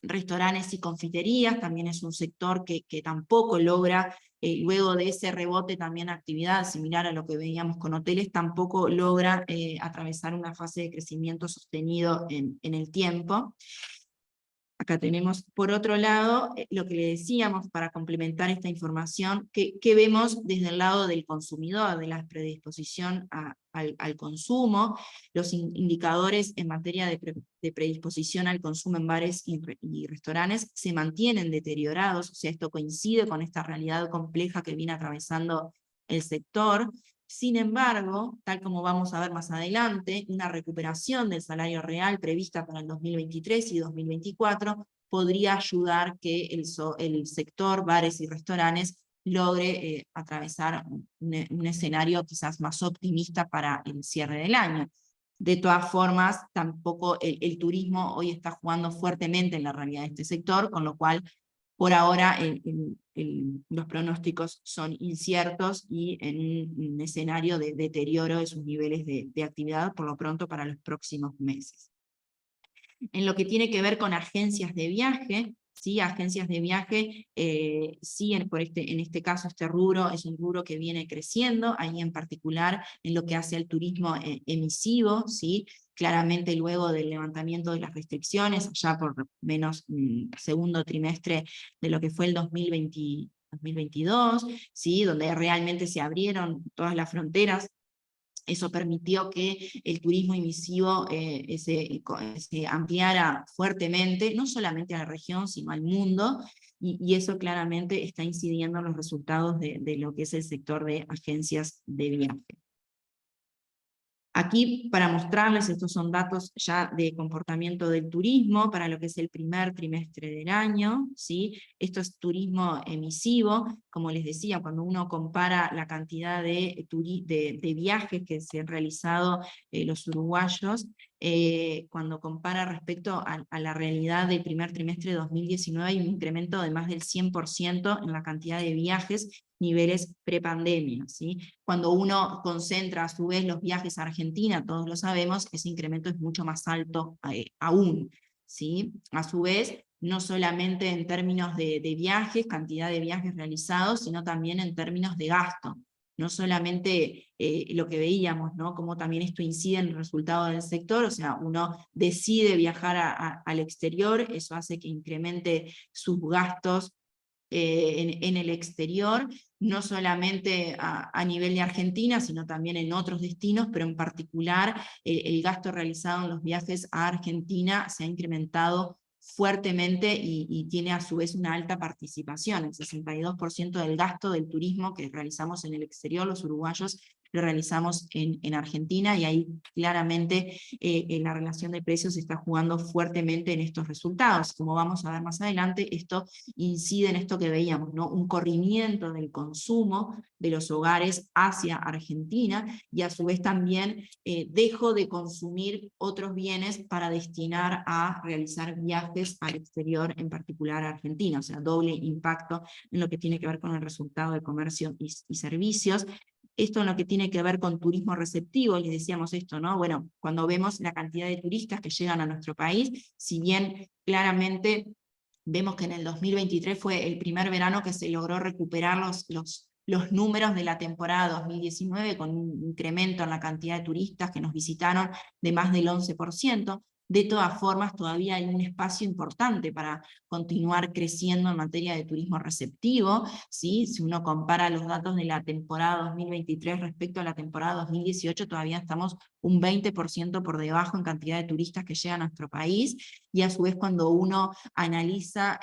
Speaker 1: restaurantes y confiterías, también es un sector que tampoco logra, luego de ese rebote también actividad, similar a lo que veíamos con hoteles, tampoco logra atravesar una fase de crecimiento sostenido en el tiempo. Acá tenemos, por otro lado, lo que le decíamos para complementar esta información, que vemos desde el lado del consumidor, de la predisposición al consumo. Los indicadores en materia de predisposición al consumo en bares y restaurantes se mantienen deteriorados, o sea, esto coincide con esta realidad compleja que viene atravesando el sector. Sin embargo, tal como vamos a ver más adelante, una recuperación del salario real prevista para el 2023 y 2024 podría ayudar que el sector bares y restaurantes logre atravesar un escenario quizás más optimista para el cierre del año. De todas formas, tampoco el turismo hoy está jugando fuertemente en la realidad de este sector, con lo cual por ahora los pronósticos son inciertos y en un escenario de deterioro de sus niveles de actividad, por lo pronto para los próximos meses. En lo que tiene que ver con agencias de viaje, ¿sí? Agencias de viaje, sí, en este caso este rubro es un rubro que viene creciendo, ahí en particular en lo que hace al turismo emisivo, ¿sí? Claramente luego del levantamiento de las restricciones, allá por menos segundo trimestre de lo que fue el 2022, ¿sí? Donde realmente se abrieron todas las fronteras. Eso permitió que el turismo emisivo se ampliara fuertemente, no solamente a la región, sino al mundo, y eso claramente está incidiendo en los resultados de lo que es el sector de agencias de viaje. Aquí, para mostrarles, estos son datos ya de comportamiento del turismo para lo que es el primer trimestre del año, ¿sí? Esto es turismo emisivo, como les decía, cuando uno compara la cantidad de viajes que se han realizado los uruguayos, cuando compara respecto a la realidad del primer trimestre de 2019, hay un incremento de más del 100% en la cantidad de viajes, niveles prepandemia, ¿sí? Cuando uno concentra a su vez los viajes a Argentina, todos lo sabemos, ese incremento es mucho más alto aún, ¿sí? A su vez, no solamente en términos de viajes, cantidad de viajes realizados, sino también en términos de gasto. No solamente lo que veíamos, ¿no? Cómo también esto incide en el resultado del sector, o sea, uno decide viajar al exterior, eso hace que incremente sus gastos en el exterior, no solamente a nivel de Argentina, sino también en otros destinos, pero en particular el gasto realizado en los viajes a Argentina se ha incrementado fuertemente y tiene a su vez una alta participación. El 62% del gasto del turismo que realizamos en el exterior, los uruguayos lo realizamos en Argentina, y ahí claramente la relación de precios se está jugando fuertemente en estos resultados. Como vamos a ver más adelante, esto incide en esto que veíamos, ¿no? Un corrimiento del consumo de los hogares hacia Argentina, y a su vez también dejo de consumir otros bienes para destinar a realizar viajes al exterior, en particular a Argentina, o sea, doble impacto en lo que tiene que ver con el resultado de comercio y servicios. Esto en lo que tiene que ver con turismo receptivo, les decíamos esto, ¿no? Bueno, cuando vemos la cantidad de turistas que llegan a nuestro país, si bien claramente vemos que en el 2023 fue el primer verano que se logró recuperar los números de la temporada 2019, con un incremento en la cantidad de turistas que nos visitaron de más del 11%. De todas formas, todavía hay un espacio importante para continuar creciendo en materia de turismo receptivo, ¿sí? Si uno compara los datos de la temporada 2023 respecto a la temporada 2018, todavía estamos un 20% por debajo en cantidad de turistas que llegan a nuestro país, y a su vez cuando uno analiza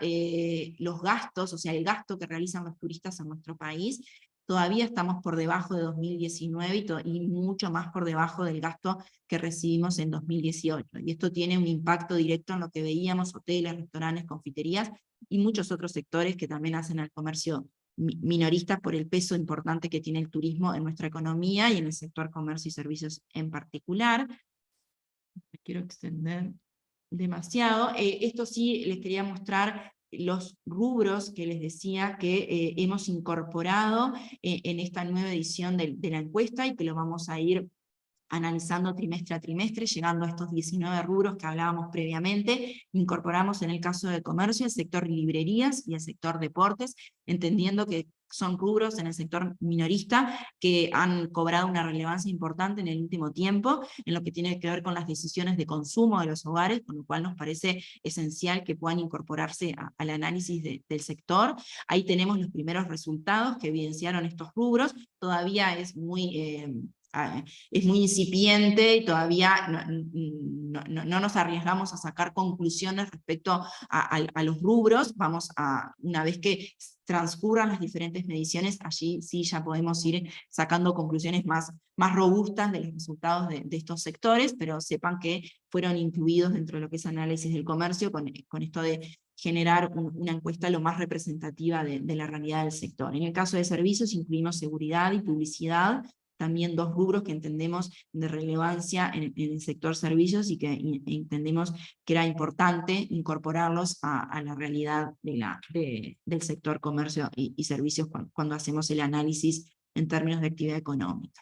Speaker 1: los gastos, o sea, el gasto que realizan los turistas en nuestro país, todavía estamos por debajo de 2019 y mucho más por debajo del gasto que recibimos en 2018. Y esto tiene un impacto directo en lo que veíamos, hoteles, restaurantes, confiterías y muchos otros sectores que también hacen al comercio minorista por el peso importante que tiene el turismo en nuestra economía y en el sector comercio y servicios en particular. Me quiero extender demasiado. Esto sí les quería mostrar los rubros que les decía que hemos incorporado en esta nueva edición de la encuesta, y que lo vamos a ir analizando trimestre a trimestre, llegando a estos 19 rubros que hablábamos previamente. Incorporamos en el caso de comercio el sector librerías y el sector deportes, entendiendo que son rubros en el sector minorista que han cobrado una relevancia importante en el último tiempo, en lo que tiene que ver con las decisiones de consumo de los hogares, con lo cual nos parece esencial que puedan incorporarse al análisis del sector. Ahí tenemos los primeros resultados que evidenciaron estos rubros. Todavía es muy incipiente y todavía no nos arriesgamos a sacar conclusiones respecto a los rubros. Una vez que transcurran las diferentes mediciones, allí sí ya podemos ir sacando conclusiones más robustas de los resultados de estos sectores, pero sepan que fueron incluidos dentro de lo que es análisis del comercio, con esto de generar una encuesta lo más representativa de la realidad del sector. En el caso de servicios incluimos seguridad y publicidad, también dos rubros que entendemos de relevancia en el sector servicios y que entendemos que era importante incorporarlos a la realidad del sector comercio y servicios cuando hacemos el análisis en términos de actividad económica.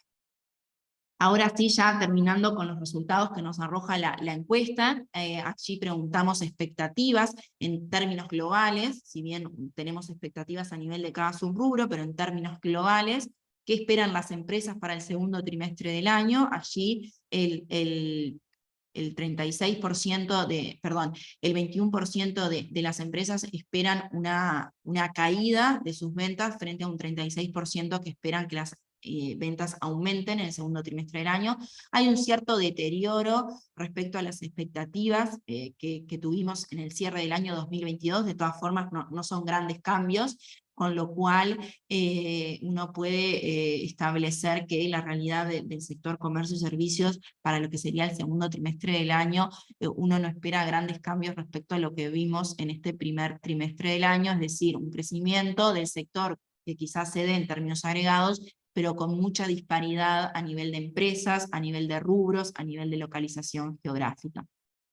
Speaker 1: Ahora sí, ya terminando con los resultados que nos arroja la encuesta, allí preguntamos expectativas en términos globales, si bien tenemos expectativas a nivel de cada subrubro, pero en términos globales, ¿qué esperan las empresas para el segundo trimestre del año? Allí el 36% el 21% de las empresas esperan una caída de sus ventas frente a un 36% que esperan que las ventas aumenten en el segundo trimestre del año. Hay un cierto deterioro respecto a las expectativas que tuvimos en el cierre del año 2022, de todas formas no son grandes cambios, con lo cual uno puede establecer que la realidad del sector comercio y servicios para lo que sería el segundo trimestre del año, uno no espera grandes cambios respecto a lo que vimos en este primer trimestre del año, es decir, un crecimiento del sector que quizás se dé en términos agregados, pero con mucha disparidad a nivel de empresas, a nivel de rubros, a nivel de localización geográfica.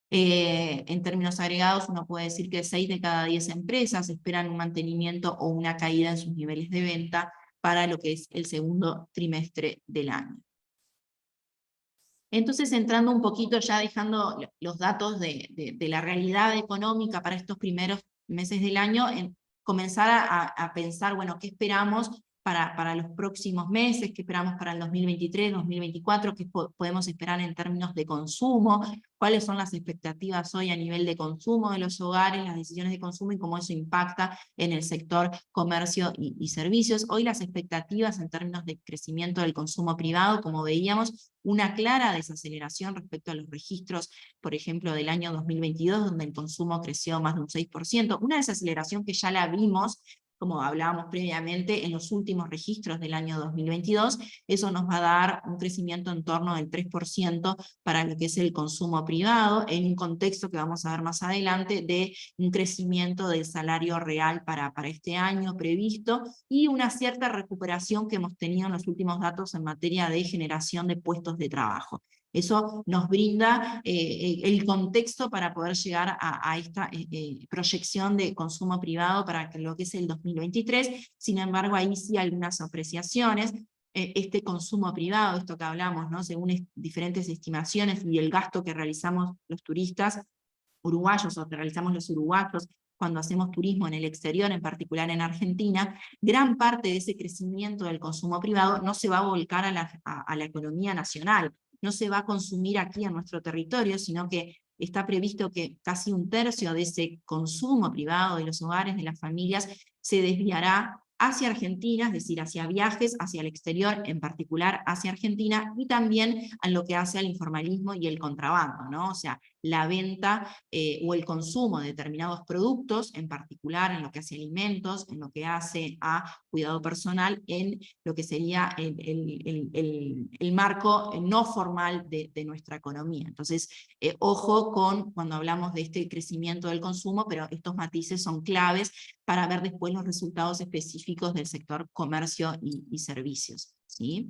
Speaker 1: En términos agregados, uno puede decir que 6 de cada 10 empresas esperan un mantenimiento o una caída en sus niveles de venta para lo que es el segundo trimestre del año. Entonces, entrando un poquito, ya dejando los datos de la realidad económica para estos primeros meses del año, comenzar a pensar, bueno, ¿qué esperamos para los próximos meses? ¿Qué esperamos para el 2023, 2024? ¿Qué podemos esperar en términos de consumo? ¿Cuáles son las expectativas hoy a nivel de consumo de los hogares, las decisiones de consumo y cómo eso impacta en el sector comercio y servicios? Hoy las expectativas en términos de crecimiento del consumo privado, como veíamos, una clara desaceleración respecto a los registros, por ejemplo, del año 2022, donde el consumo creció más de un 6%, una desaceleración que ya la vimos, como hablábamos previamente, en los últimos registros del año 2022, eso nos va a dar un crecimiento en torno del 3% para lo que es el consumo privado, en un contexto que vamos a ver más adelante de un crecimiento del salario real para este año previsto, y una cierta recuperación que hemos tenido en los últimos datos en materia de generación de puestos de trabajo. Eso nos brinda el contexto para poder llegar a esta proyección de consumo privado para lo que es el 2023, sin embargo ahí sí hay algunas apreciaciones. Este consumo privado, esto que hablamos, ¿no? Según diferentes estimaciones y el gasto que realizamos los turistas uruguayos o que realizamos los uruguayos cuando hacemos turismo en el exterior, en particular en Argentina, gran parte de ese crecimiento del consumo privado no se va a volcar a la economía nacional, no se va a consumir aquí en nuestro territorio, sino que está previsto que casi un tercio de ese consumo privado de los hogares, de las familias, se desviará hacia Argentina, es decir, hacia viajes, hacia el exterior, en particular hacia Argentina, y también a lo que hace al informalismo y el contrabando, ¿no? O sea, la venta o el consumo de determinados productos, en particular en lo que hace alimentos, en lo que hace a cuidado personal, en lo que sería el marco no formal de nuestra economía. Entonces, ojo con cuando hablamos de este crecimiento del consumo, pero estos matices son claves para ver después los resultados específicos del sector comercio y servicios, ¿sí?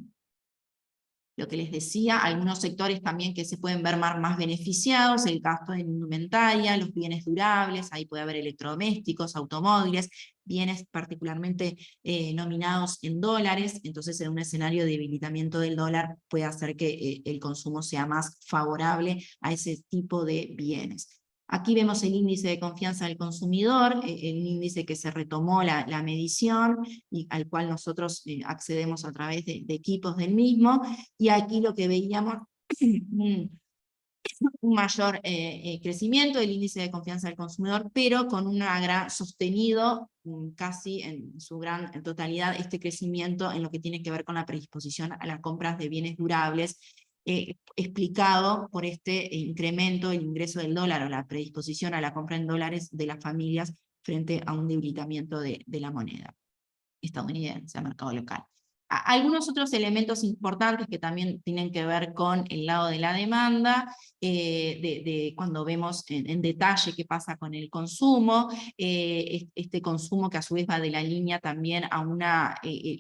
Speaker 1: Lo que les decía, algunos sectores también que se pueden ver más beneficiados, el gasto en indumentaria, los bienes durables, ahí puede haber electrodomésticos, automóviles, bienes particularmente nominados en dólares, entonces en un escenario de debilitamiento del dólar puede hacer que el consumo sea más favorable a ese tipo de bienes. Aquí vemos el índice de confianza del consumidor, el índice que se retomó la medición y al cual nosotros accedemos a través de equipos del mismo, y aquí lo que veíamos, un mayor crecimiento del índice de confianza del consumidor, pero con una gran sostenido, casi en su en totalidad, este crecimiento en lo que tiene que ver con la predisposición a las compras de bienes durables, explicado por este incremento del ingreso del dólar o la predisposición a la compra en dólares de las familias frente a un debilitamiento de la moneda estadounidense a mercado local. Algunos otros elementos importantes que también tienen que ver con el lado de la demanda, cuando vemos en detalle qué pasa con el consumo, este consumo que a su vez va de la línea también a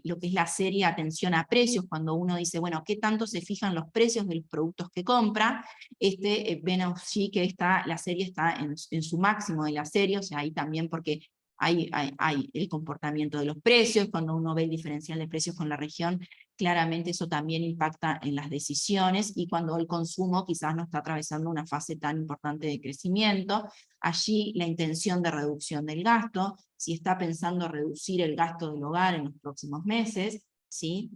Speaker 1: lo que es la serie atención a precios, cuando uno dice, bueno, ¿qué tanto se fijan los precios de los productos que compra? Ven allí que la serie está en su máximo de la serie, o sea, ahí también porque hay el comportamiento de los precios, cuando uno ve el diferencial de precios con la región, claramente eso también impacta en las decisiones, y cuando el consumo quizás no está atravesando una fase tan importante de crecimiento, allí la intención de reducción del gasto, si está pensando reducir el gasto del hogar en los próximos meses, ¿sí?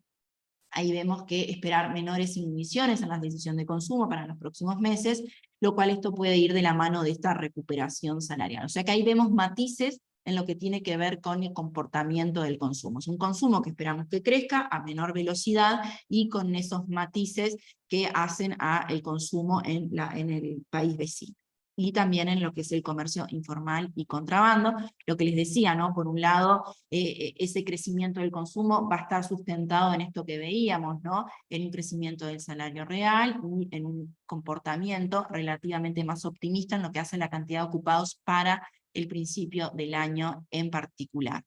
Speaker 1: Ahí vemos que esperar menores inhibiciones en la decisión de consumo para los próximos meses, lo cual esto puede ir de la mano de esta recuperación salarial. O sea que ahí vemos matices en lo que tiene que ver con el comportamiento del consumo. Es un consumo que esperamos que crezca a menor velocidad y con esos matices que hacen al consumo en el país vecino. Y también en lo que es el comercio informal y contrabando, lo que les decía, ¿no? Por un lado, ese crecimiento del consumo va a estar sustentado en esto que veíamos, ¿no? En un crecimiento del salario real y en un comportamiento relativamente más optimista en lo que hace la cantidad de ocupados para el principio del año en particular.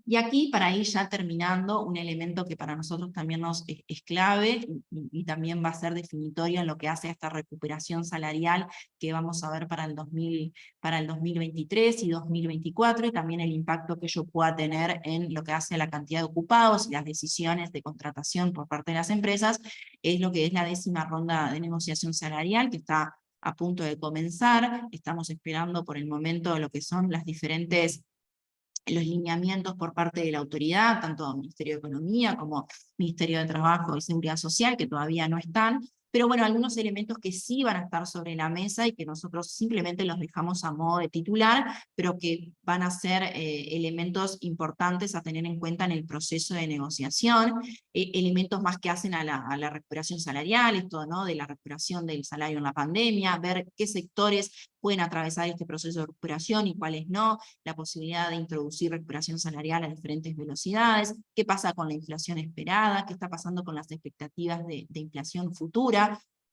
Speaker 1: Y aquí, para ir ya terminando, un elemento que para nosotros también es clave y también va a ser definitorio en lo que hace a esta recuperación salarial que vamos a ver para el 2023 y 2024, y también el impacto que ello pueda tener en lo que hace a la cantidad de ocupados y las decisiones de contratación por parte de las empresas, es lo que es la 10ª ronda de negociación salarial, que está a punto de comenzar. Estamos esperando por el momento lo que son los lineamientos por parte de la autoridad, tanto Ministerio de Economía como Ministerio de Trabajo y Seguridad Social, que todavía no están, pero bueno, algunos elementos que sí van a estar sobre la mesa y que nosotros simplemente los dejamos a modo de titular, pero que van a ser elementos importantes a tener en cuenta en el proceso de negociación, elementos más que hacen a la recuperación salarial, esto, ¿no? De la recuperación del salario en la pandemia, ver qué sectores pueden atravesar este proceso de recuperación y cuáles no, la posibilidad de introducir recuperación salarial a diferentes velocidades, qué pasa con la inflación esperada, qué está pasando con las expectativas de inflación futura,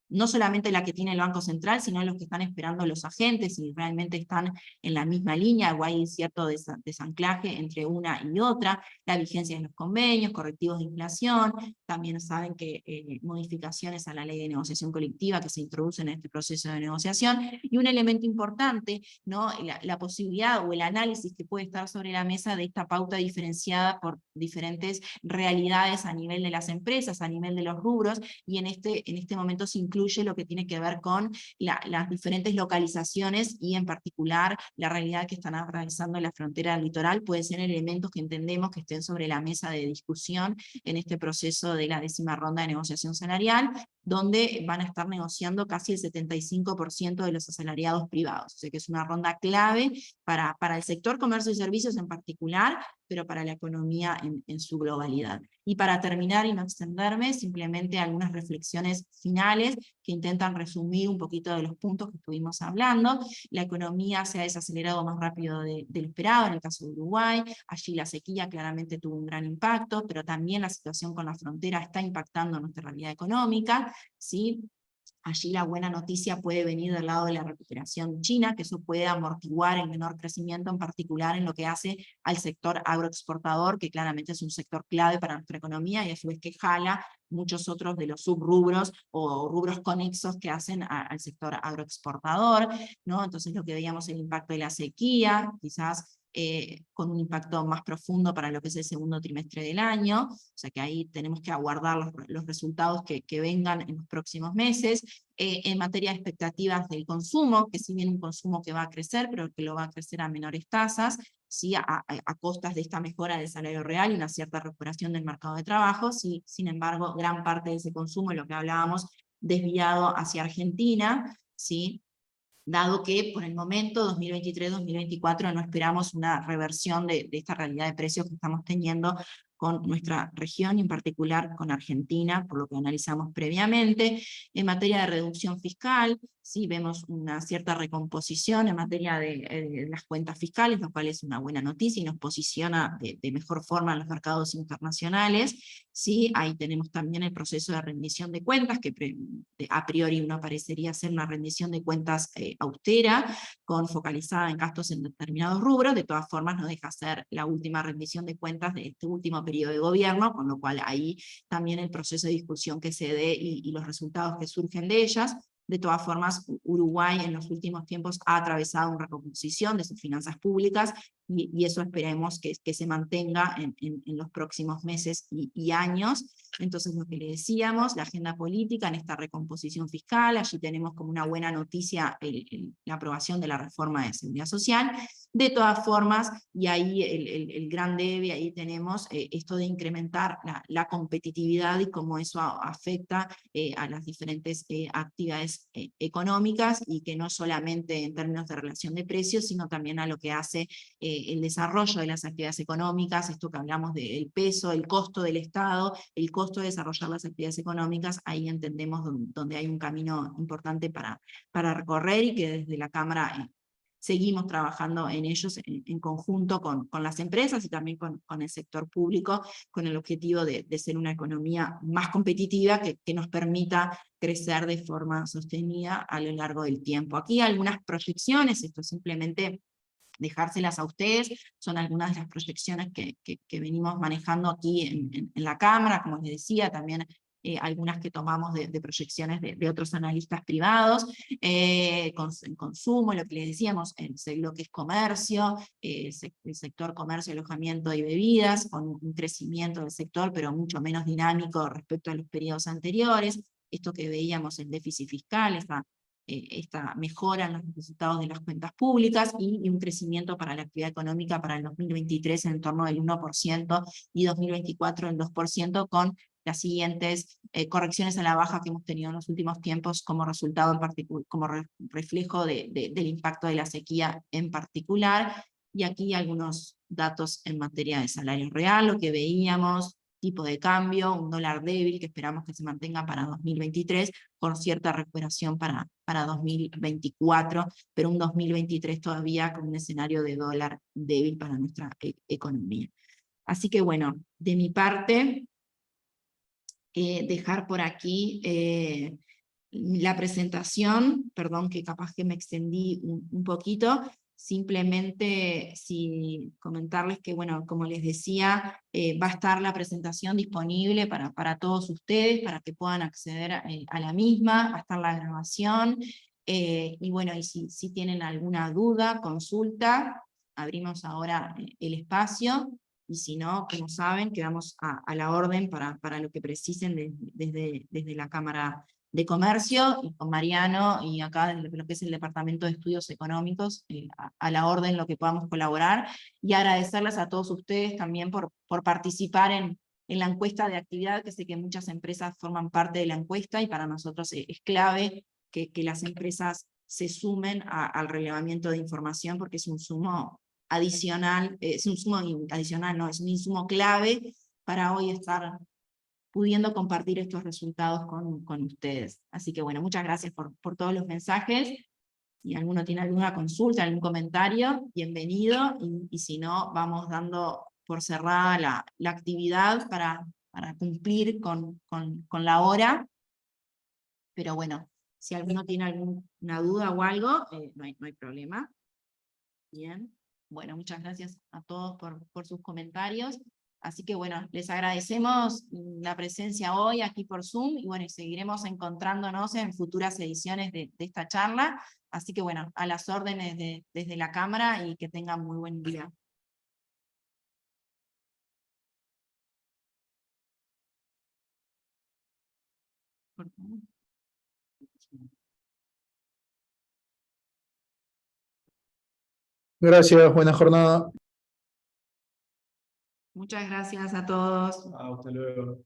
Speaker 1: no solamente la que tiene el Banco Central, sino los que están esperando los agentes, si realmente están en la misma línea o hay cierto desanclaje entre una y otra, la vigencia de los convenios, correctivos de inflación, también saben que modificaciones a la ley de negociación colectiva que se introducen en este proceso de negociación, y un elemento importante, ¿no? La posibilidad o el análisis que puede estar sobre la mesa de esta pauta diferenciada por diferentes realidades a nivel de las empresas, a nivel de los rubros, y en este momento se incluye lo que tiene que ver con las diferentes localizaciones y en particular la realidad que están atravesando la frontera del litoral. Pueden ser elementos que entendemos que estén sobre la mesa de discusión en este proceso de la 10ª ronda de negociación salarial, donde van a estar negociando casi el 75% de los asalariados privados. O sea que es una ronda clave para el sector comercio y servicios en particular, pero para la economía en su globalidad. Y para terminar y no extenderme, simplemente algunas reflexiones finales que intentan resumir un poquito de los puntos que estuvimos hablando. La economía se ha desacelerado más rápido de lo esperado, en el caso de Uruguay, allí la sequía claramente tuvo un gran impacto, pero también la situación con la frontera está impactando nuestra realidad económica, ¿sí? Allí la buena noticia puede venir del lado de la recuperación china, que eso puede amortiguar el menor crecimiento, en particular en lo que hace al sector agroexportador, que claramente es un sector clave para nuestra economía, y a su vez que jala muchos otros de los subrubros o rubros conexos que hacen al sector agroexportador, ¿no? Entonces lo que veíamos el impacto de la sequía, quizás con un impacto más profundo para lo que es el segundo trimestre del año, o sea que ahí tenemos que aguardar los resultados que vengan en los próximos meses. En materia de expectativas del consumo, que si bien un consumo que va a crecer, pero que lo va a crecer a menores tasas, ¿sí? a costas de esta mejora del salario real y una cierta recuperación del mercado de trabajo, ¿sí? Sin embargo, gran parte de ese consumo, lo que hablábamos, desviado hacia Argentina, ¿sí? Dado que por el momento 2023-2024 no esperamos una reversión de esta realidad de precios que estamos teniendo con nuestra región y en particular con Argentina, por lo que analizamos previamente. En materia de reducción fiscal, sí vemos una cierta recomposición en materia de las cuentas fiscales, lo cual es una buena noticia y nos posiciona de mejor forma en los mercados internacionales. Sí, ahí tenemos también el proceso de rendición de cuentas, que a priori uno parecería ser una rendición de cuentas austera, focalizada en gastos en determinados rubros. De todas formas no deja ser la última rendición de cuentas de este último periodo de gobierno, con lo cual ahí también el proceso de discusión que se dé y los resultados que surgen de ellas. De todas formas, Uruguay en los últimos tiempos ha atravesado una recomposición de sus finanzas públicas, y eso esperemos que se mantenga en los próximos meses y años. Entonces, lo que le decíamos, la agenda política en esta recomposición fiscal, allí tenemos como una buena noticia la aprobación de la reforma de seguridad social. De todas formas, y ahí el gran debe, ahí tenemos esto de incrementar la competitividad y cómo eso afecta a las diferentes actividades económicas, y que no solamente en términos de relación de precios, sino también a lo que hace el desarrollo de las actividades económicas, esto que hablamos del peso, el costo del Estado, el costo de desarrollar las actividades económicas. Ahí entendemos donde hay un camino importante para recorrer, y que desde la Cámara seguimos trabajando en ellos en conjunto con las empresas y también con el sector público, con el objetivo de ser una economía más competitiva que nos permita crecer de forma sostenida a lo largo del tiempo. Aquí algunas proyecciones, esto simplemente dejárselas a ustedes, son algunas de las proyecciones que venimos manejando aquí en la Cámara, como les decía, también algunas que tomamos de proyecciones de otros analistas privados, consumo, lo que les decíamos, lo que es comercio, el sector comercio, alojamiento y bebidas, con un crecimiento del sector, pero mucho menos dinámico respecto a los periodos anteriores. Esto que veíamos, el déficit fiscal, esta mejora en los resultados de las cuentas públicas, y un crecimiento para la actividad económica para el 2023 en torno del 1%, y 2024 el 2%, con las siguientes correcciones a la baja que hemos tenido en los últimos tiempos como resultado como reflejo del impacto de la sequía en particular. Y aquí algunos datos en materia de salario real, lo que veíamos, tipo de cambio, un dólar débil que esperamos que se mantenga para 2023, con cierta recuperación para 2024, pero un 2023 todavía con un escenario de dólar débil para nuestra economía. Así que bueno, de mi parte, dejar por aquí la presentación, perdón que capaz que me extendí un poquito, simplemente comentarles que, bueno, como les decía, va a estar la presentación disponible para todos ustedes, para que puedan acceder a la misma, va a estar la grabación, y bueno, y si tienen alguna duda, consulta, abrimos ahora el espacio. Y si no, como saben, quedamos a la orden para lo que precisen desde la Cámara de Comercio, y con Mariano, y acá desde lo que es el Departamento de Estudios Económicos, a la orden lo que podamos colaborar, y agradecerles a todos ustedes también por participar en la encuesta de actividad, que sé que muchas empresas forman parte de la encuesta, y para nosotros es clave que las empresas se sumen al relevamiento de información, porque es un sumo adicional, es un insumo adicional, no, es un insumo clave para hoy estar pudiendo compartir estos resultados con ustedes. Así que bueno, muchas gracias por todos los mensajes. Si alguno tiene alguna consulta, algún comentario, bienvenido, y si no, vamos dando por cerrada la actividad para cumplir con la hora. Pero bueno, si alguno tiene alguna duda o algo, no hay problema. Bien. Bueno, muchas gracias a todos por sus comentarios. Así que bueno, les agradecemos la presencia hoy aquí por Zoom, y bueno, y seguiremos encontrándonos en futuras ediciones de esta charla. Así que bueno, a las órdenes desde la Cámara, y que tengan muy buen día. Por favor.
Speaker 3: Gracias, buena jornada.
Speaker 1: Muchas gracias a todos.
Speaker 3: Hasta luego.